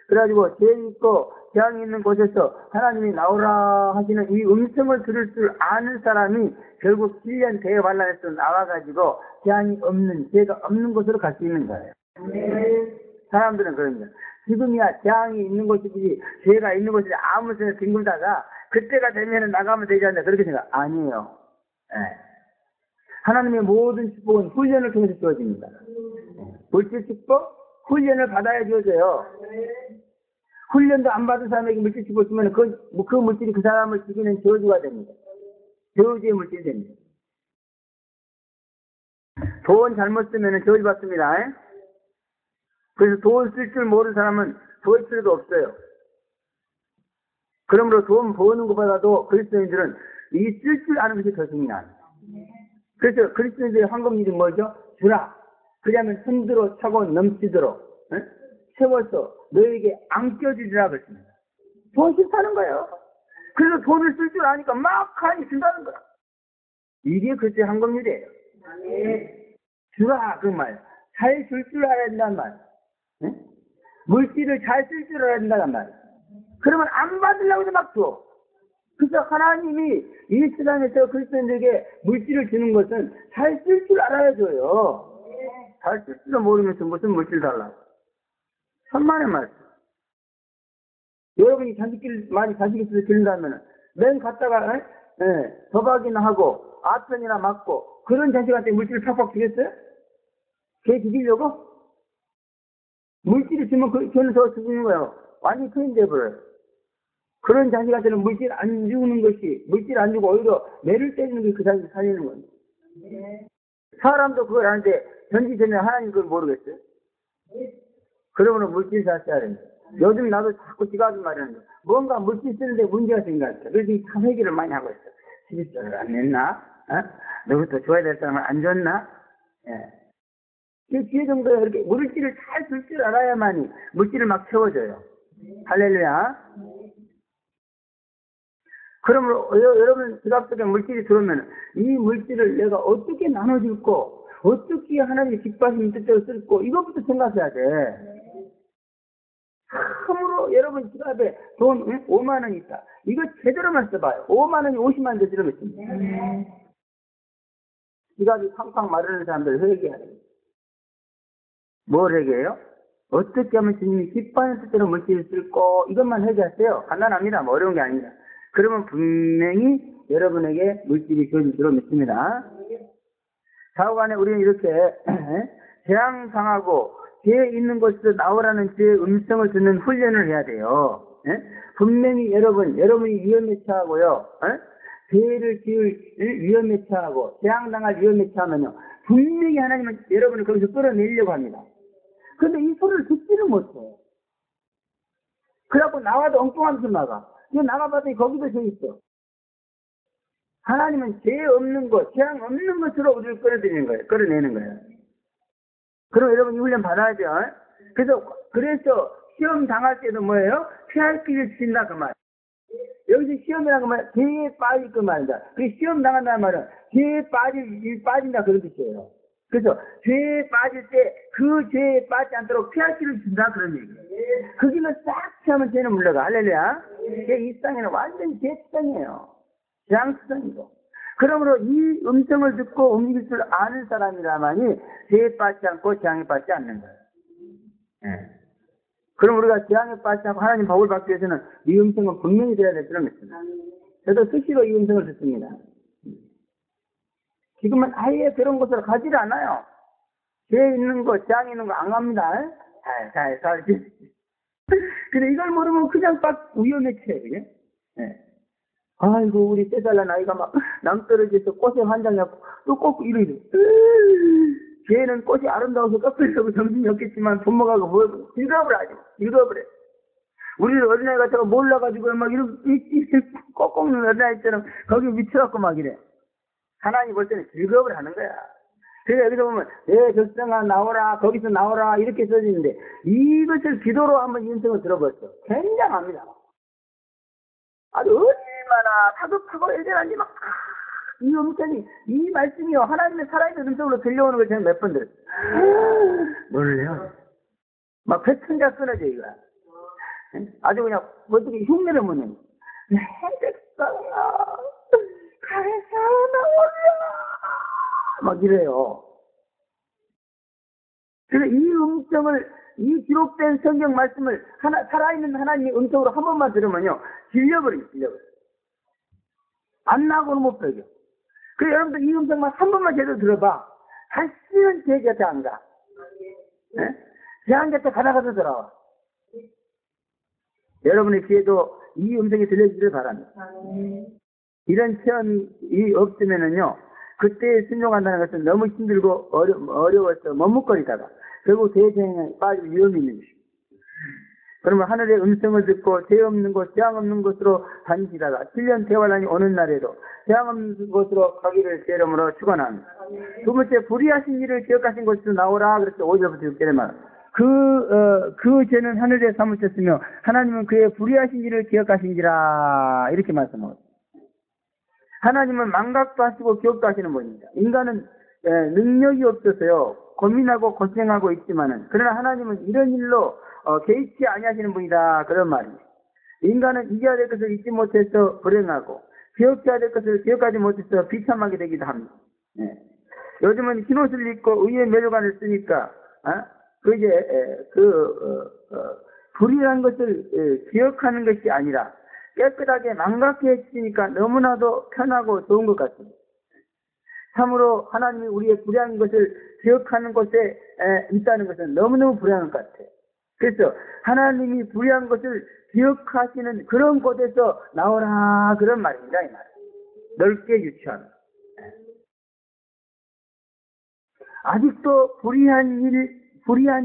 그래가지고, 죄 있고 재앙이 있는 곳에서 하나님이 나오라 하시는 이 음성을 들을 줄 아는 사람이 결국 7년 대환란에서 나와가지고 재앙이 없는, 죄가 없는 곳으로 갈 수 있는 거예요. 사람들은 그럽니다. 지금이야 재앙이 있는 곳이지 죄가 있는 곳이 아무 생각 뒹굴다가 그때가 되면 나가면 되지 않나 그렇게 생각. 아니에요. 하나님의 모든 축복은 훈련을 통해서 주어집니다. 물질 축복, 훈련을 받아야 주어져요. 훈련도 안 받은 사람에게 물질 축복을 주면 그 물질이 그 사람을 죽이는 저주가 됩니다. 저주의 물질이 됩니다. 돈 잘못 쓰면 저주 받습니다. 그래서 돈 쓸 줄 모르는 사람은 볼 필요도 없어요. 그러므로 돈 버는 것보다도 그리스도인들은 이 쓸 줄 아는 것이 더 중요합니다. 그래서 그리스도인들의 황금일이 뭐죠? 주라. 그러면 손들어 차고 넘치도록 채워서 너에게 안겨주리라 그랬습니다. 돈 싫다는 거예요. 그래서 돈을 쓸 줄 아니까 막 하니 준다는 거야. 이게 그때 황금일이에요. 주라 그 말. 잘 줄 줄 알아야 된다는 말. 물질을 잘 쓸 줄 알아야 된다는 말. 그러면 안 받으려고 해도 막 줘. 그래서 하나님이 이 세상에서 그리스도인들에게 물질을 주는 것은 잘 쓸 줄 알아야 줘요. 잘 쓸 줄도 모르면서 무슨 물질 달라고. 천만의 말씀. 여러분이 자식을 많이 자식 있어서 기른다면 맨 갔다가 도박이나 하고 아편이나 맞고 그런 자식한테 물질을 팍팍 주겠어요? 걔 죽이려고? 물질을 주면 걔는 더 죽이는 거예요. 완전히 큰인 돼버려요. 그런 자식한테는 물질 안 주는 것이, 물질 안 주고 오히려 매를 때리는 게 그 자식을 살리는 겁니다. 사람도 그걸 아는데 전지전에 하나님 그걸 모르겠어요? 그러므로 물질 잘 써야 됩니다. 요즘 나도 자꾸 지가하는 말이는데 뭔가 물질 쓰는데 문제가 생겼어. 그래서 참 회개를 많이 하고 있어. 시집살을 안 냈나? 누구도 줘야 될 사람을 안 줬나? 그 기회 정도에 이렇게 물질을 잘 쓸 줄 알아야만이 물질을 막 채워줘요. 할렐루야. 그러므로 여러분 지갑 속에 물질이 들어오면 이 물질을 내가 어떻게 나눠줄고 어떻게 하나님의 기뻐하시는 뜻대로 쓸고 이것부터 생각해야 돼. 참으로 여러분 지갑에 돈 5만 원 있다. 이거 제대로만 써봐요. 5만 원이 50만 원 제대로 있습니다. 지갑이 팡팡 마르는 사람들 회개해야 돼요. 뭘 회개해요? 어떻게 하면 주님이 기뻐하는 뜻대로 물질을 쓸고 이것만 회개하세요. 간단합니다. 뭐 어려운 게 아닙니다. 그러면 분명히 여러분에게 물질이 주어질 줄로 믿습니다. 좌우간에 우리는 이렇게 재앙당하고 죄 있는 곳에서 나오라는 죄의 음성을 듣는 훈련을 해야 돼요. 분명히 여러분이 위험에 처하고요. 죄를 지을 위험에 처하고 재앙당할 위험에 처하면요. 분명히 하나님은 여러분을 거기서 끌어내려고 합니다. 그런데 이 소리를 듣지는 못해요. 그래갖고 나와도 엉뚱하면서 나가. 이거 나가봤더니 거기도 죄 있어. 하나님은 죄 없는 것, 재앙 없는 것으로 우리를 끌어내는 거예요. 그럼 여러분 이 훈련 받아야죠. 그래서 시험 당할 때도 뭐예요? 피할 길을 주신다 그 말. 여기서 시험이라는 그 말, 죄에 빠질 그 말이다. 그 시험 당한다는 말은 죄에 빠진다 그런 뜻이에요. 그래서 죄에 빠질 때 그 죄에 빠지지 않도록 피할 길을 준다 그런 얘기예요. 그 길로 싹 피하면 죄는 물러가. 할렐루야. 이 땅에는 완전히 죄투성이에요. 재앙투성이고. 그러므로 이 음성을 듣고 움직일 줄 아는 사람이라만이 죄에 빠지지 않고 재앙에 빠지지 않는 거예요. 그럼 우리가 재앙에 빠지지 않고 하나님 복을 받기 위해서는 이 음성은 분명히 들어야 될 줄은 믿습니다. 저도 수시로 이 음성을 듣습니다. 지금은 아예 그런 곳으로 가지를 않아요. 죄 있는 거, 재앙 있는 거 안 갑니다. 살지. 근데 이걸 모르면 그냥 딱 위험에 처해, 그게. 아이고, 우리 3살 아이가 막 남떨어져서 꽃에 환장해갖고 또 꺾고 이러죠. 걔는 꽃이 아름다워서 꺾으려고 정신이 없겠지만 부모가고 뭐, 읽어버려. 우리는 어린아이 같다가 몰라가지고 막 이렇게 꺾는 어린아이처럼 거기 미쳐갖고 막 이래. 하나님 볼 때는 즐거움을 하는 거야. 그러니까 여기서 보면 내 적성아 나오라, 거기서 나오라 이렇게 써지는데 이것을 기도로 한번 인성을 들어봤어. 굉장합니다. 아주 얼마나 다급하고 애절한지 막 이 음성이, 이 말씀이요 하나님의 살아있는 음성으로 들려오는 걸 제가 몇 번 들었어요. 놀래요. 막 배천자 끊어져 이거. 아주 그냥 어떻게 흉내를 못 내는. 내 백성아 가서 나오라 막 이래요. 그래서 이 음성을, 이 기록된 성경 말씀을 살아있는 하나님의 음성으로 한 번만 들으면요 질려버려요. 안 나고는 못 배겨. 그래서 여러분들 이 음성만 한 번만 제대로 들어봐. 다시는 제 곁에 안 가. 제 한 곁에 가다가도 돌아와. 여러분의 귀에도 이 음성이 들려주기를 바랍니다. 이런 체험이 없으면은요, 그때 순종한다는 것은 너무 힘들고 어려워서 머뭇거리다가 결국 대재앙에 빠질 위험이 있는 것입니다. 그러면 하늘의 음성을 듣고 죄 없는 곳, 재앙 없는 곳으로 다니시다가 7년 대환란이 오는 날에도 재앙 없는 곳으로 가기를 제 이름으로 축원합니다. 두 번째, 불의하신 일을 기억하신 곳에서 나오라. 그렇게 5절부터 6절에 말. 그 죄는 하늘에 사무쳤으며 하나님은 그의 불의하신 일을 기억하신지라. 이렇게 말씀합니다. 하나님은 망각도 하시고 기억도 하시는 분입니다. 인간은 능력이 없어서요 고민하고 고생하고 있지만은, 그러나 하나님은 이런 일로 개의치 아니하시는 분이다. 그런 말입니다. 인간은 잊어야 될 것을 잊지 못해서 불행하고 기억해야 될 것을 기억하지 못해서 비참하게 되기도 합니다. 요즘은 흰옷을 입고 의의 면류관을 쓰니까 불의한 것을 기억하는 것이 아니라 깨끗하게 망각해 해주시니까 너무나도 편하고 좋은 것 같습니다. 참으로 하나님이 우리의 불의한 것을 기억하는 곳에 있다는 것은 너무너무 불행한 것 같아요. 그래서 하나님이 불의한 것을 기억하시는 그런 곳에서 나오라. 그런 말입니다. 이 말. 넓게 유치하는. 아직도 불의한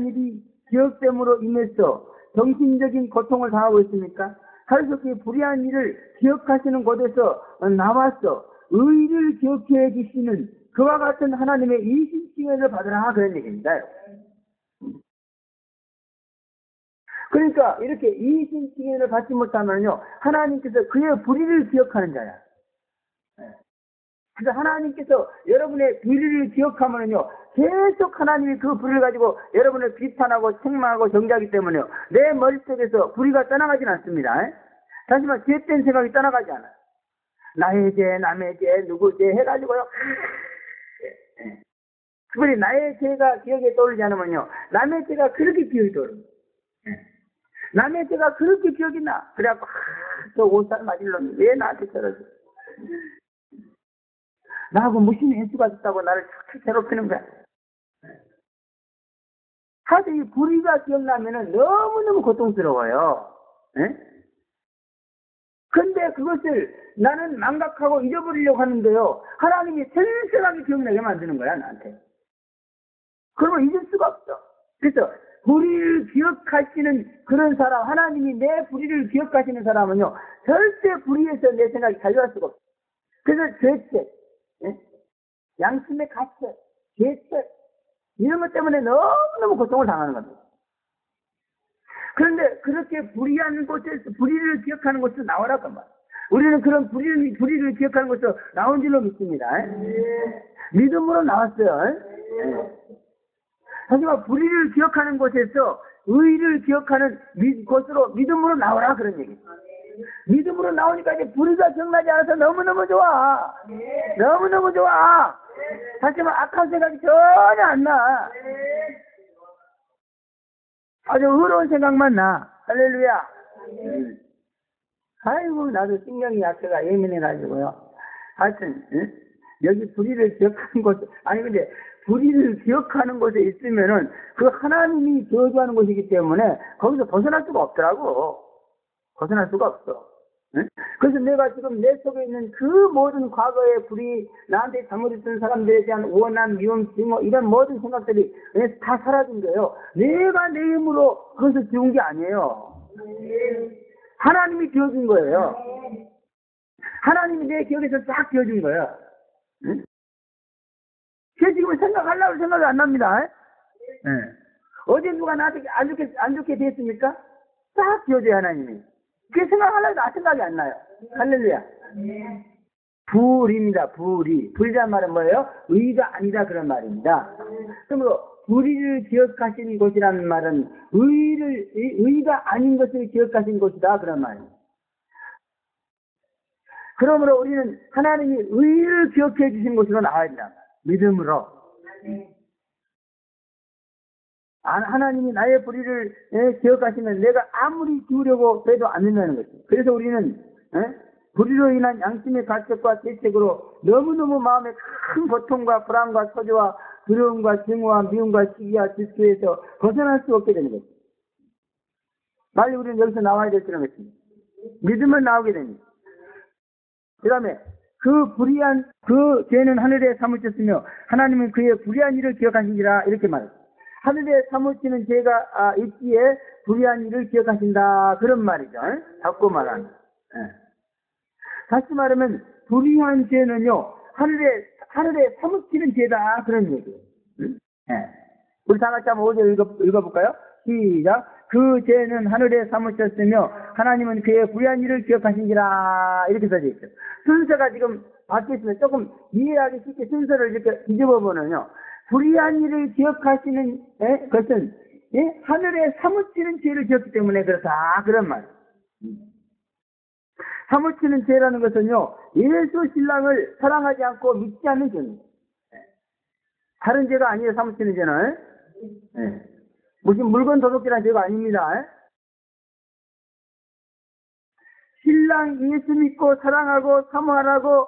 일이 기억됨으로 인해서 정신적인 고통을 당하고 있습니까? 하루속히 불의한 일을 기억하시는 곳에서 나와서 의를 기억해 주시는 그와 같은 하나님의 이신칭의를 받으라. 그런 얘기입니다. 그러니까 이렇게 이신칭의를 받지 못하면요 하나님께서 그의 불의를 기억하는 자야. 그래서 하나님께서 여러분의 불의를 기억하면요 계속 하나님이 그 불의를 가지고 여러분을 비판하고 책망하고 정죄하기 때문에요 내 머릿속에서 불의가 떠나가진 않습니다. 다시 말해 죄된 생각이 떠나가지 않아요. 나의 죄, 남의 죄, 누구 죄 해가지고요 특별히 나의 죄가 기억에 떠오르지 않으면요 남의 죄가 그렇게 기억이 떠오릅니다. 남의 죄가 그렇게 기억이 나. 그래갖고 저 5살 맞을 놈이 왜 나한테 저러지? 나하고 무슨 인수가 있다고 나를 자꾸 괴롭히는 거야. 하여튼 이 불의가 기억나면은 너무너무 고통스러워요. 근데 그것을 나는 망각하고 잊어버리려고 하는데요 하나님이 생생하게 기억나게 만드는 거야 나한테. 그러면 잊을 수가 없어. 그래서 불의를 기억하시는 그런 사람, 하나님이 내 불의를 기억하시는 사람은요 절대 불의에서 내 생각이 자유할 수가 없어. 그래서 죄책, 양심의 가책, 죄책 이런 것 때문에 너무너무 고통을 당하는 겁니다. 그런데 그렇게 불의한 곳에서 불의를 기억하는 곳에서 나오라고 말. 우리는 그런 불의를 기억하는 곳에서 나온 줄로 믿습니다. 믿음으로 나왔어요. 하지만 불의를 기억하는 곳에서 의를 기억하는 곳으로 믿음으로 나오라. 그런 얘기. 믿음으로 나오니까 이제 불의가 기억나지 않아서 너무너무 좋아. 너무너무 좋아. 하지만 악한 생각이 전혀 안 나. 아주 의로운 생각만 나. 할렐루야. 아이고 나도 신경이 약해가 예민해가지고요. 하여튼 여기 불의를 기억하는 곳 근데 불의를 기억하는 곳에 있으면은 그 하나님이 저주하는 곳이기 때문에 거기서 벗어날 수가 없더라고. 벗어날 수가 없어. 그래서 내가 지금 내 속에 있는 그 모든 과거의 불의, 나한테 잘못했던 사람들에 대한 원한, 미움, 증오 이런 모든 생각들이 다 사라진 거예요. 내가 내 힘으로 그것을 지운 게 아니에요. 하나님이 지어준 거예요. 하나님이 내 기억에서 싹 지어준 거예요. 그게 지금 생각하려고 생각이 안 납니다. 예. 어제 누가 나한테 안 좋게 됐습니까? 딱 지어줘요, 하나님이. 그게 생각하려고 생각이 안 나요. 할렐루야. 불입니다, 불이. 불이란 말은 뭐예요? 의가 아니다, 그런 말입니다. 그러므로, 불의를 기억하신 곳이라는 말은 의가 아닌 것을 기억하신 곳이다, 그런 말입니다. 그러므로 우리는 하나님이 의를 기억해 주신 곳으로 나와야 된다. 믿음으로. 하나님이 나의 불의를 기억하시면 내가 아무리 지우려고 해도 안 된다는 거죠. 그래서 우리는 불의로 인한 양심의 가책과 대책으로 너무너무 마음에 큰 고통과 불안과 소조와 두려움과 증오와 미움과 시기와 질투에서 벗어날 수 없게 되는 거죠. 빨리 우리는 여기서 나와야 될 줄은 것입니다. 믿음은 나오게 됩니다. 그 다음에 그 불의한 그 죄는 하늘에 사무쳤으며 하나님은 그의 불의한 일을 기억하신지라 이렇게 말해요. 하늘에 사무치는 죄가 있기에 불의한 일을 기억하신다, 그런 말이죠. 바꿔 말하는. 다시 말하면 불의한 죄는요 하늘에 사무치는 죄다, 그런 얘기예요. 우리 다 같이 한번 5절 읽어볼까요? 시작. 그 죄는 하늘에 사무쳤으며 하나님은 그의 불의한 일을 기억하신지라, 이렇게 써져 있어요. 순서가 지금 바뀌었으면 조금 이해하기 쉽게 순서를 이렇게 뒤집어 보면요, 불의한 일을 기억하시는 것은 하늘에 사무치는 죄를 지었기 때문에 그렇다, 그런 말. 사무치는 죄라는 것은요, 예수 신랑을 사랑하지 않고 믿지 않는 죄입니다. 다른 죄가 아니에요, 사무치는 죄는. 무슨 물건 도둑질한 죄가 아닙니다. 신랑 예수 믿고 사랑하고 사모하라고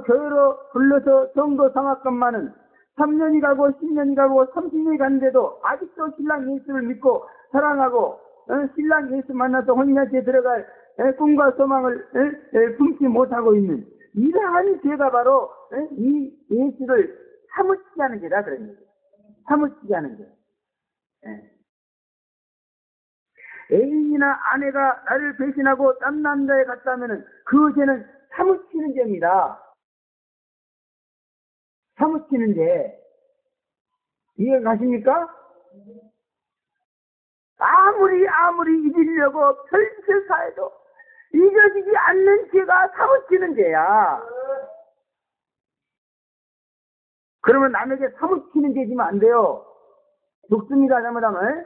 교회로 불러서 정도 성악것만은 3년이 가고 10년이 가고 30년이 갔는데도 아직도 신랑 예수를 믿고 사랑하고 신랑 예수 만나서 혼인잔치에 들어갈 꿈과 소망을 품지 못하고 있는 이러한 죄가 바로 이 예수를 사무치지 않은 죄다, 그런 얘기예요. 사무치지 않은 죄. 애인이나 아내가 나를 배신하고 딴 남자에 갔다면 그 죄는 사무치는 죄입니다. 사무치는 죄. 이해 가십니까? 아무리 잊으려고 별짓을 해도 잊어지지 않는 죄가 사무치는 죄야. 그러면 남에게 사무치는 죄지면 안 돼요. 죽습니다, 잘못하면.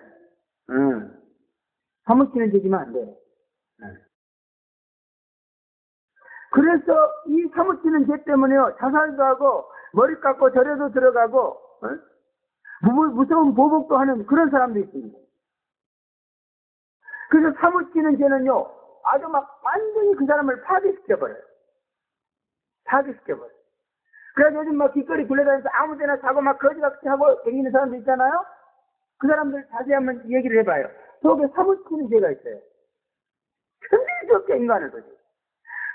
사무치는 죄지면 안 돼요. 그래서 이 사무치는 죄 때문에요, 자살도 하고 머리 깎고 절에도 들어가고 무서운 보복도 하는 그런 사람도 있습니다. 그래서 사무치는 죄는요, 아주 막 완전히 그 사람을 파괴시켜버려요. 그래서 요즘 막 길거리 굴러다니면서 아무데나 자고 막 거지같이 하고 다니는 사람들 있잖아요. 그 사람들 자세히 한번 얘기를 해봐요. 속에 사무치는 죄가 있어요. 참을 수 없게 인간을 거지.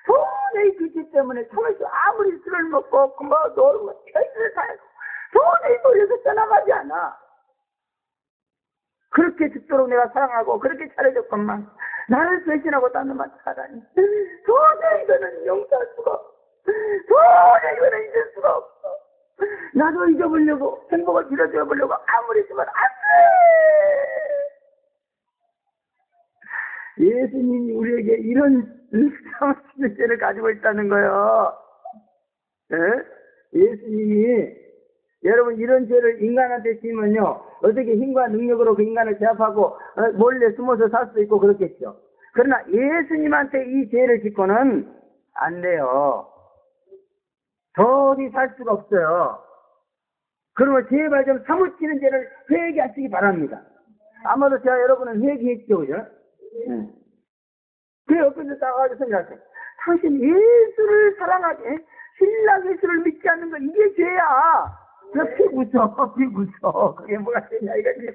도저히 그 죄 때문에 참을 수, 아무리 술을 먹고 뭐 놀고 별짓을 다 해도 도저히 머리에서 떠나가지 않아. 그렇게 죽도록 내가 사랑하고 그렇게 잘해줬건만 나를 배신하고 딴 놈한테 가다니 도저히 이거는 용서할 수가 없어. 도저히 이거는 잊을 수가 없어. 나도 잊어보려고 행복을 빌어줘보려고 아무리 했지만 안 돼. 예수님이 우리에게 이런 사무치는 죄를 가지고 있다는 거예요. 예수님이 여러분 이런 죄를 인간한테 지면요, 어떻게 힘과 능력으로 그 인간을 제압하고 몰래 숨어서 살 수도 있고 그렇겠죠. 그러나 예수님한테 이 죄를 짓고는 안 돼요. 도저히 살 수가 없어요. 그러면 제발 좀 사무치는 죄를 회개하시기 바랍니다. 아마도 제가 여러분은 회개했죠, 그죠? 그 옆에서 나가서 생각하세요. 당신 예수를 사랑하지, 신랑 예수를 믿지 않는 거 이게 죄야. 비웃어. 그게 뭐가 되냐, 이거지.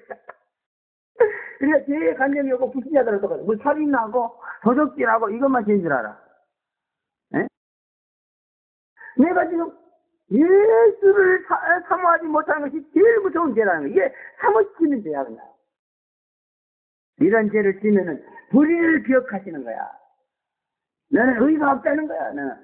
그러니까 죄에 관념이 없고 불신자들은 똑같아. 뭐 살인하고, 도적질하고, 이것만 죄인 줄 알아. 내가 지금 예수를 사모하지 못하는 것이 제일 무서운 죄라는 거야. 이게 사무치는 죄야, 그냥. 이런 죄를 지면은 불의를 기억하시는 거야. 너는 의가 없다는 거야, 너는.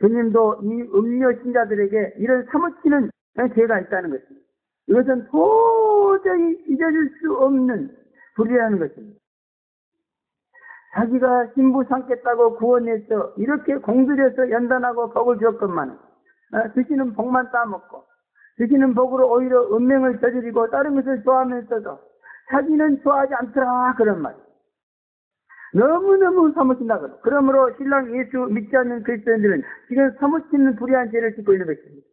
주님도 이 음료 신자들에게 이런 사무치는 죄가 있다는 것입니다. 이것은 도저히 잊어질 수 없는 불이라는 것입니다. 자기가 신부 삼겠다고 구원해서 이렇게 공들여서 연단하고 복을 주었건만 드시는 복만 따먹고 드시는 복으로 오히려 은명을 저지르고 다른 것을 좋아하면서도 자기는 좋아하지 않더라 그런 말. 너무너무 사무친다. 그러므로 신랑 예수 믿지 않는 그리스도인들은 지금 사무치는 불의한 죄를 짓고 있는 것입니다.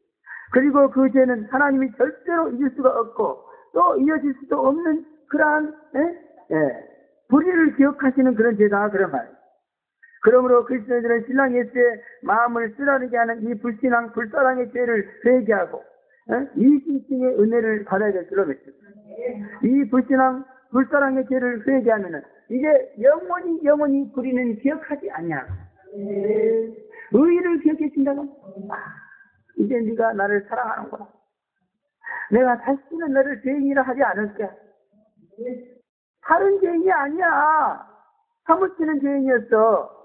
그리고 그 죄는 하나님이 절대로 잊을 수가 없고 또 이어질 수도 없는 그러한 불의를 기억하시는 그런 죄다 그런 말. 그러므로 그리스도인들은 신랑 예수의 마음을 쓰라리게 하는 이 불신앙 불사랑의 죄를 회개하고 이신칭의 은혜를 받아야 될 줄로 믿습니다. 이 불신앙 불사랑의 죄를 회개하면은 이제 영원히 불의는 기억하지 않냐. 의의를 기억해준다고. 이제 네가 나를 사랑하는구나. 내가 다시는 너를 죄인이라 하지 않을게. 다른 죄인이 아니야. 사무치는 죄인이었어.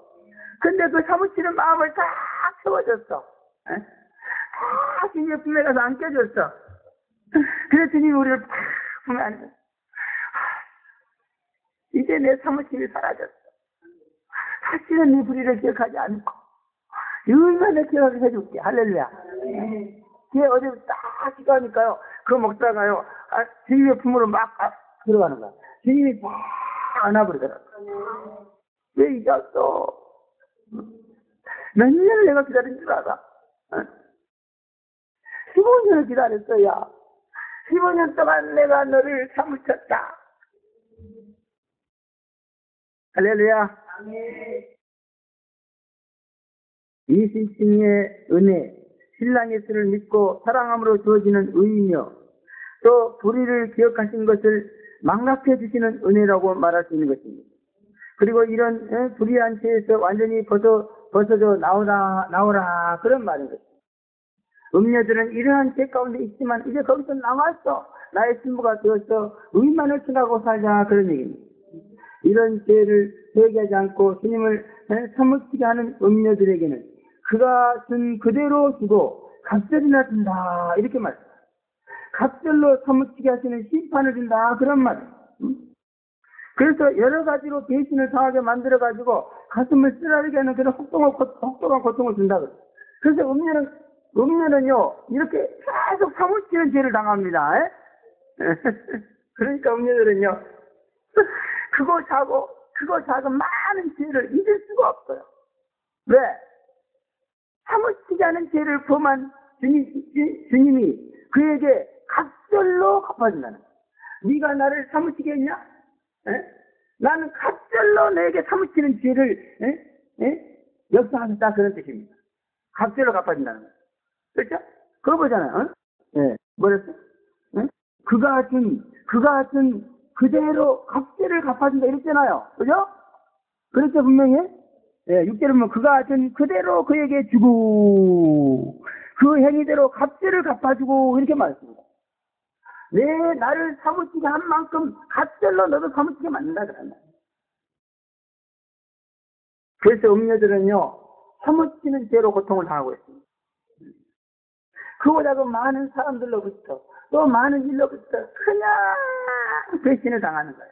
근데 그 사무치는 마음을 다 채워줬어. 다 주님의 품에 가서 안겨줬어. 그래서 주님이 우리를 다 품에 안겨. 이제 내 사무침이 사라졌어. 다시는 네 불의를 기억하지 않고 의만을 기억하게 해줄게. 할렐루야. 걔 어디 딱 기도하니까요. 그 목사가요. 주님의 품으로 막 들어가는 거야. 주님이 막 안아버리더라고. 왜 잊었어? 몇 년을 내가 기다린 줄 알아? 15년을 기다렸어야. 15년 동안 내가 너를 사무쳤다. 할렐루야. 이신칭의 은혜, 신랑 예수를 믿고 사랑함으로 주어지는 의이며 또 불의를 기억하신 것을 망각해 주시는 은혜라고 말할 수 있는 것입니다. 그리고 이런 불의한 죄에서 완전히 벗어져 나오라 그런 말인 것입니다. 음녀들은 이러한 죄 가운데 있지만 이제 거기서 나왔어. 나의 신부가 되어서 의만을 취하고 살자 그런 얘기입니다. 이런 죄를 회개하지 않고 주님을 사무치게 하는 음녀들에게는 그가 준 그대로 주고 갑절이나 준다 이렇게 말합니다. 갑절로 사무치게 하시는 심판을 준다 그런 말이에요. 그래서 여러 가지로 배신을 당하게 만들어가지고 가슴을 쓰라리게 하는 그런 혹독한 고통을 준다 그래요. 그래서 음녀는요 이렇게 계속 사무치는 죄를 당합니다. 그러니까 음녀들은요 크고 작은 많은 죄를 잊을 수가 없어요. 왜? 사무치게 하는 죄를 범한 주님이 그에게 갑절로 갚아준다는 거예요. 네가 나를 사무치게 했냐? 나는 갑절로 너에게 사무치는 죄를 역사하겠다 그런 뜻입니다. 갑절로 갚아준다는 거예요. 그렇죠? 그거 보잖아요. 뭐랬어? 그가 준 그대로 갑절을 갚아준다 이랬잖아요. 그죠? 그렇죠, 분명히? 6절에 보면 그가 준 그대로 그에게 주고 그 행위대로 갑절을 갚아주고 이렇게 말했습니다. 나를 사무치게 한 만큼 갑절로 너도 사무치게 만든다 그런다. 그래서 음녀들은요 사무치는 죄로 고통을 당하고 있습니다. 그보다 더 많은 사람들로부터 또 많은 일로부터 그냥 배신을 당하는 거예요.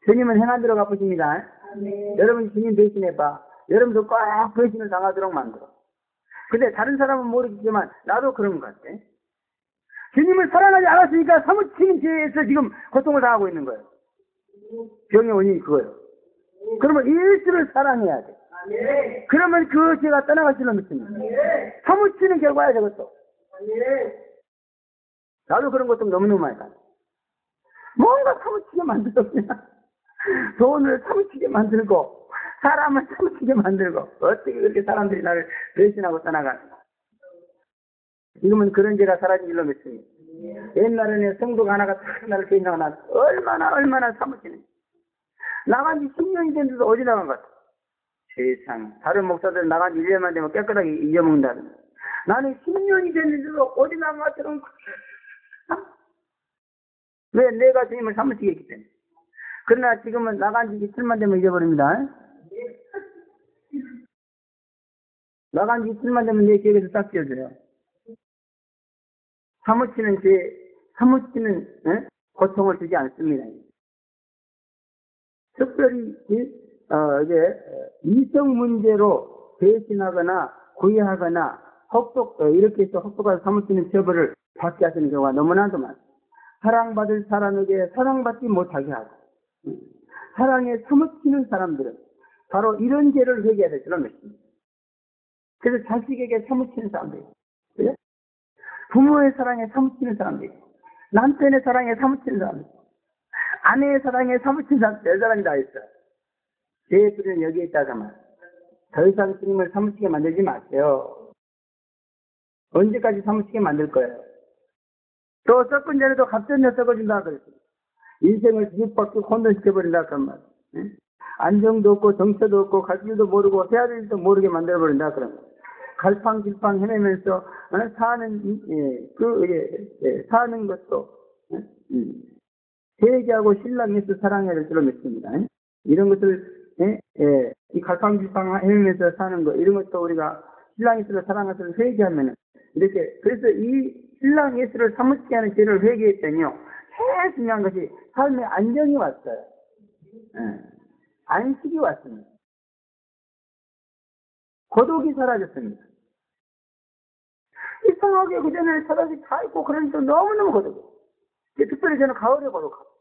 주님은 행한 대로 갚으십니다. 여러분 주님 배신해봐. 여러분도 꼭 배신을 당하도록 만들어. 근데 다른 사람은 모르겠지만 나도 그런 것 같아. 주님을 사랑하지 않았으니까 사무치는 죄에서 지금 고통을 당하고 있는 거예요. 병의 원인이 그거예요. 그러면 예수를 사랑해야 돼. 그러면 그 죄가 떠나갈 줄로 믿습니다. 사무치는 결과야 저것도. 나도 그런 것 좀 너무너무 많이 가. 뭔가 사무치게 만들어 그냥. 돈을 사무치게 만들고 사람을 사무치게 만들고 어떻게 그렇게 사람들이 나를 배신하고 떠나가는가. 지금은 그런 죄가 사라진 줄로 믿습니다. 옛날에는 성도가 하나가 딱 나를 배신하고 나서 얼마나 사무치는지. 나간 지 10년이 됐는데도 어디 나간 것 같아. 세상에. 다른 목사들은 나간 지 1년만 되면 깨끗하게 잊어먹는다는 거야. 나는 10년이 됐는데도 어디 나간 것처럼 왜? 내가 주님을 사무치게 했기 때문에. 그러나 지금은 나간 지 이틀만 되면 잊어버립니다. 나간 지 이틀만 되면 내 기억에서 딱 지워져요. 사무치는 고통을 주지 않습니다. 특별히 이제 이성 문제로 배신하거나 구애하거나 이렇게 해서 혹독한 사무치는 처벌을 받게 하시는 경우가 너무나도 많습니다. 사랑받을 사람에게 사랑받지 못하게 하고 사랑에 사무치는 사람들은 바로 이런 죄를 회개해야 될 줄로 믿습니다. 그래서 자식에게 사무치는 사람도 있고, 그죠? 부모의 사랑에 사무치는 사람도 있고, 남편의 사랑에 사무치는 사람도 있고, 아내의 사랑에 사무치는 사람도 네 사람이 다 있어요. 죄의 뿌리는 여기에 있다가만 더 이상 주님을 사무치게 만들지 마세요. 언제까지 사무치게 만들 거예요? 또 썩은 전에도 갑자기 썩어진다 그랬어요. 인생을 뒤집박고 혼돈시켜버린다 그런 말. 안정도 없고 정처도 없고 갈 길도 모르고 해야 될 일도 모르게 만들어버린다 그런 말. 갈팡질팡 헤매면서 사는 것도 세계하고 신랑 예수 사랑해야 될 줄로 믿습니다. 이런 것을 이 갈팡질팡 헤매면서 사는 것 이런 것도 우리가 신랑 예수를 사랑할 줄 회개하면은 이렇게 그래서 이 신랑 예수를 사무치게 하는 죄를 회개했더니요 제일 중요한 것이 삶의 안정이 왔어요. 안식이 왔습니다. 고독이 사라졌습니다. 이상하게 그전에는 사람이 다 있고 그러니까 너무너무 고독해. 특별히 저는 가을에 고독하고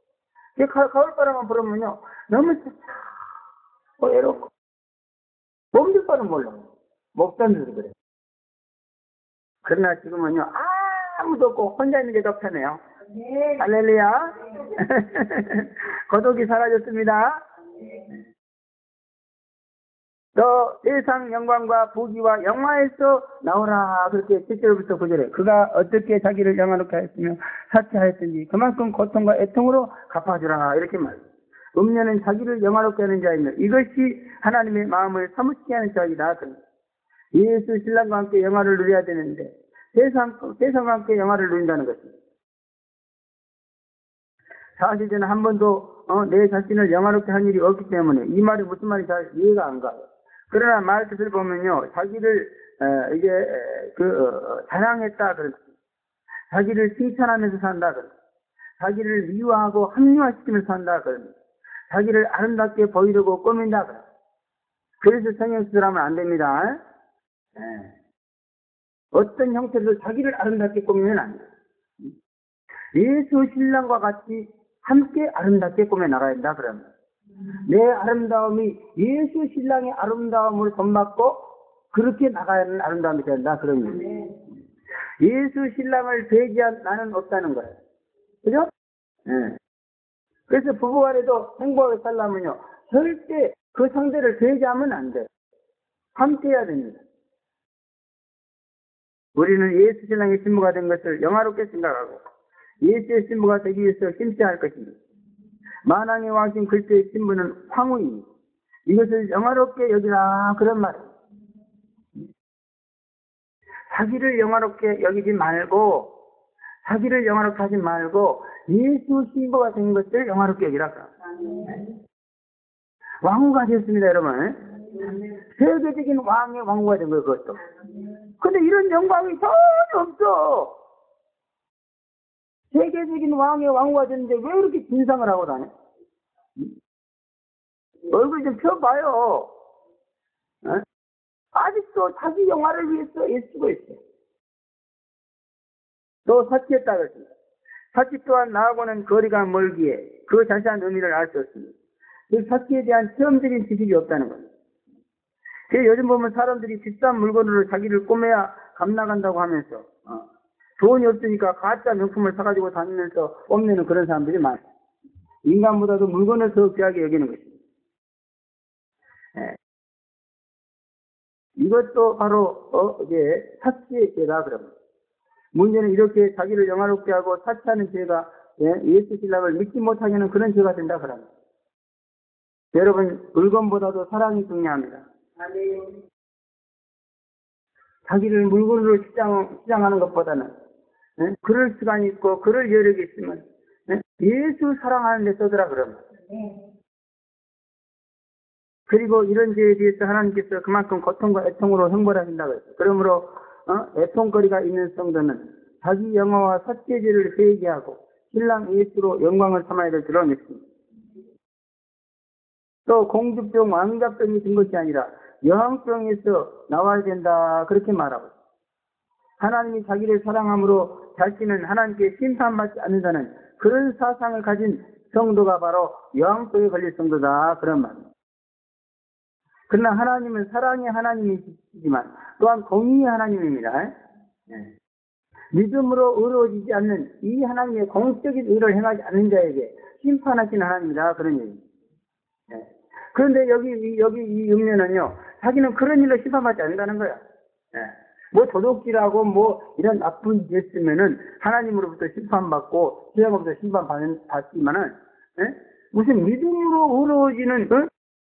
가을바람만 불으면요 너무 외롭고 몸둘 바는 몰라. 목단들도 그래. 그러나 지금은요 아무도 없고 혼자 있는 게 더 편해요. 네. 할렐루야. 고독이 사라졌습니다. 또 세상 영광과 부귀와 영화에서 나오라 그렇게 7절부터 9절에 그가 어떻게 자기를 영화롭게 하였으며 사치하였든지 그만큼 고통과 애통으로 갚아주라 이렇게 말해요. 음녀는 자기를 영화롭게 하는 자이며 이것이 하나님의 마음을 사무치게 하는 자이다. 예수 신랑과 함께 영화를 누려야 되는데 세상과 함께 영화를 누린다는 것입니다. 사실 저는 한 번도 내 자신을 영화롭게 한 일이 없기 때문에 이 말이 무슨 말인지 잘 이해가 안 가요. 그러나 말 뜻을 보면요, 자기를 자랑했다 그런, 자기를 칭찬하면서 산다 그런, 자기를 미워하고 합리화시키면서 산다 그런, 자기를 아름답게 보이려고 꾸민다 그런. 그래서 성형수술하면 안 됩니다. 어떤 형태로 자기를 아름답게 꾸미면 안 돼요. 예수 신랑과 같이 함께 아름답게 꾸며 나가야 된다 그러면. 내 아름다움이 예수 신랑의 아름다움을 본받고 그렇게 나가야 하는 아름다움이 된다 그런 거예요. 예수 신랑을 배제한 나는 없다는 거예요. 그죠? 그래서 부부간에도 행복하게 살려면요 절대 그 상대를 배제하면 안 돼. 함께 해야 됩니다. 우리는 예수 신랑의 신부가 된 것을 영화롭게 생각하고 예수의 신부가 되기 위해서 힘써야 할 것입니다. 만왕의 왕신 그리스도의 신부는 황후입니다. 이것을 영화롭게 여기라 그런 말이에요. 자기를 영화롭게 여기지 말고 자기를 영화롭게 하지 말고 예수 신부가 된 것을 영화롭게 여기라. 왕후가 되었습니다, 여러분. 세계적인 왕의 왕후가 된 거예요, 그것도. 근데 이런 영광이 전혀 없어. 세계적인 왕의 왕후가 됐는데 왜 이렇게 진상을 하고 다녀? 얼굴 좀 펴봐요. 아직도 자기 영화를 위해서 애쓰고 있어요. 또 사치했다 그랬습니다. 사치 또한 나하고는 거리가 멀기에 그 자세한 의미를 알 수 없습니다. 그 사치에 대한 체험적인 지식이 없다는 겁니다. 요즘 보면 사람들이 비싼 물건으로 자기를 꼬매야 값나간다고 하면서 돈이 없으니까 가짜 명품을 사가지고 다니면서 뽐내는 그런 사람들이 많아요. 인간보다도 물건을 더 귀하게 여기는 것입니다. 이것도 바로 이제 사치의 죄다 그럽니다. 문제는 이렇게 자기를 영화롭게 하고 사치하는 죄가 예수 신랑을 믿지 못하게 하는 그런 죄가 된다 그럽니다. 여러분 물건보다도 사랑이 중요합니다. 자기를 물건으로 시장하는 것보다는 그럴 시간이 있고 그럴 여력이 있으면 예수 사랑하는 데 써더라 그럽니다. 그리고 이런 죄에 대해서 하나님께서 그만큼 고통과 애통으로 형벌하신다고 했어요. 그러므로 애통거리가 있는 성도는 자기 영화와 삭제죄를 회개하고 신랑 예수로 영광을 삼아야 될 줄을 믿습니다. 또 공주병, 왕자병이 든 것이 아니라 여왕병에서 나와야 된다 그렇게 말하고 있습니다. 하나님이 자기를 사랑함으로 자신은 하나님께 심판받지 않는다는 그런 사상을 가진 성도가 바로 여왕병에 걸릴 성도다 그런 말입니다. 그러나 하나님은 사랑의 하나님이시지만 또한 공의의 하나님입니다. 네. 믿음으로 의로워지지 않는 이 하나님의 공적인 의를 행하지 않는 자에게 심판하시는 하나님이다 그런 얘기입니다. 네. 그런데 여기 이 음녀는요, 자기는 그런 일로 심판받지 않는다는 거야. 네. 뭐 도둑질하고 뭐 이런 나쁜 짓 했으면은 하나님으로부터 심판받고 시험으로부터 심판받지만은 무슨 믿음으로 의로워지는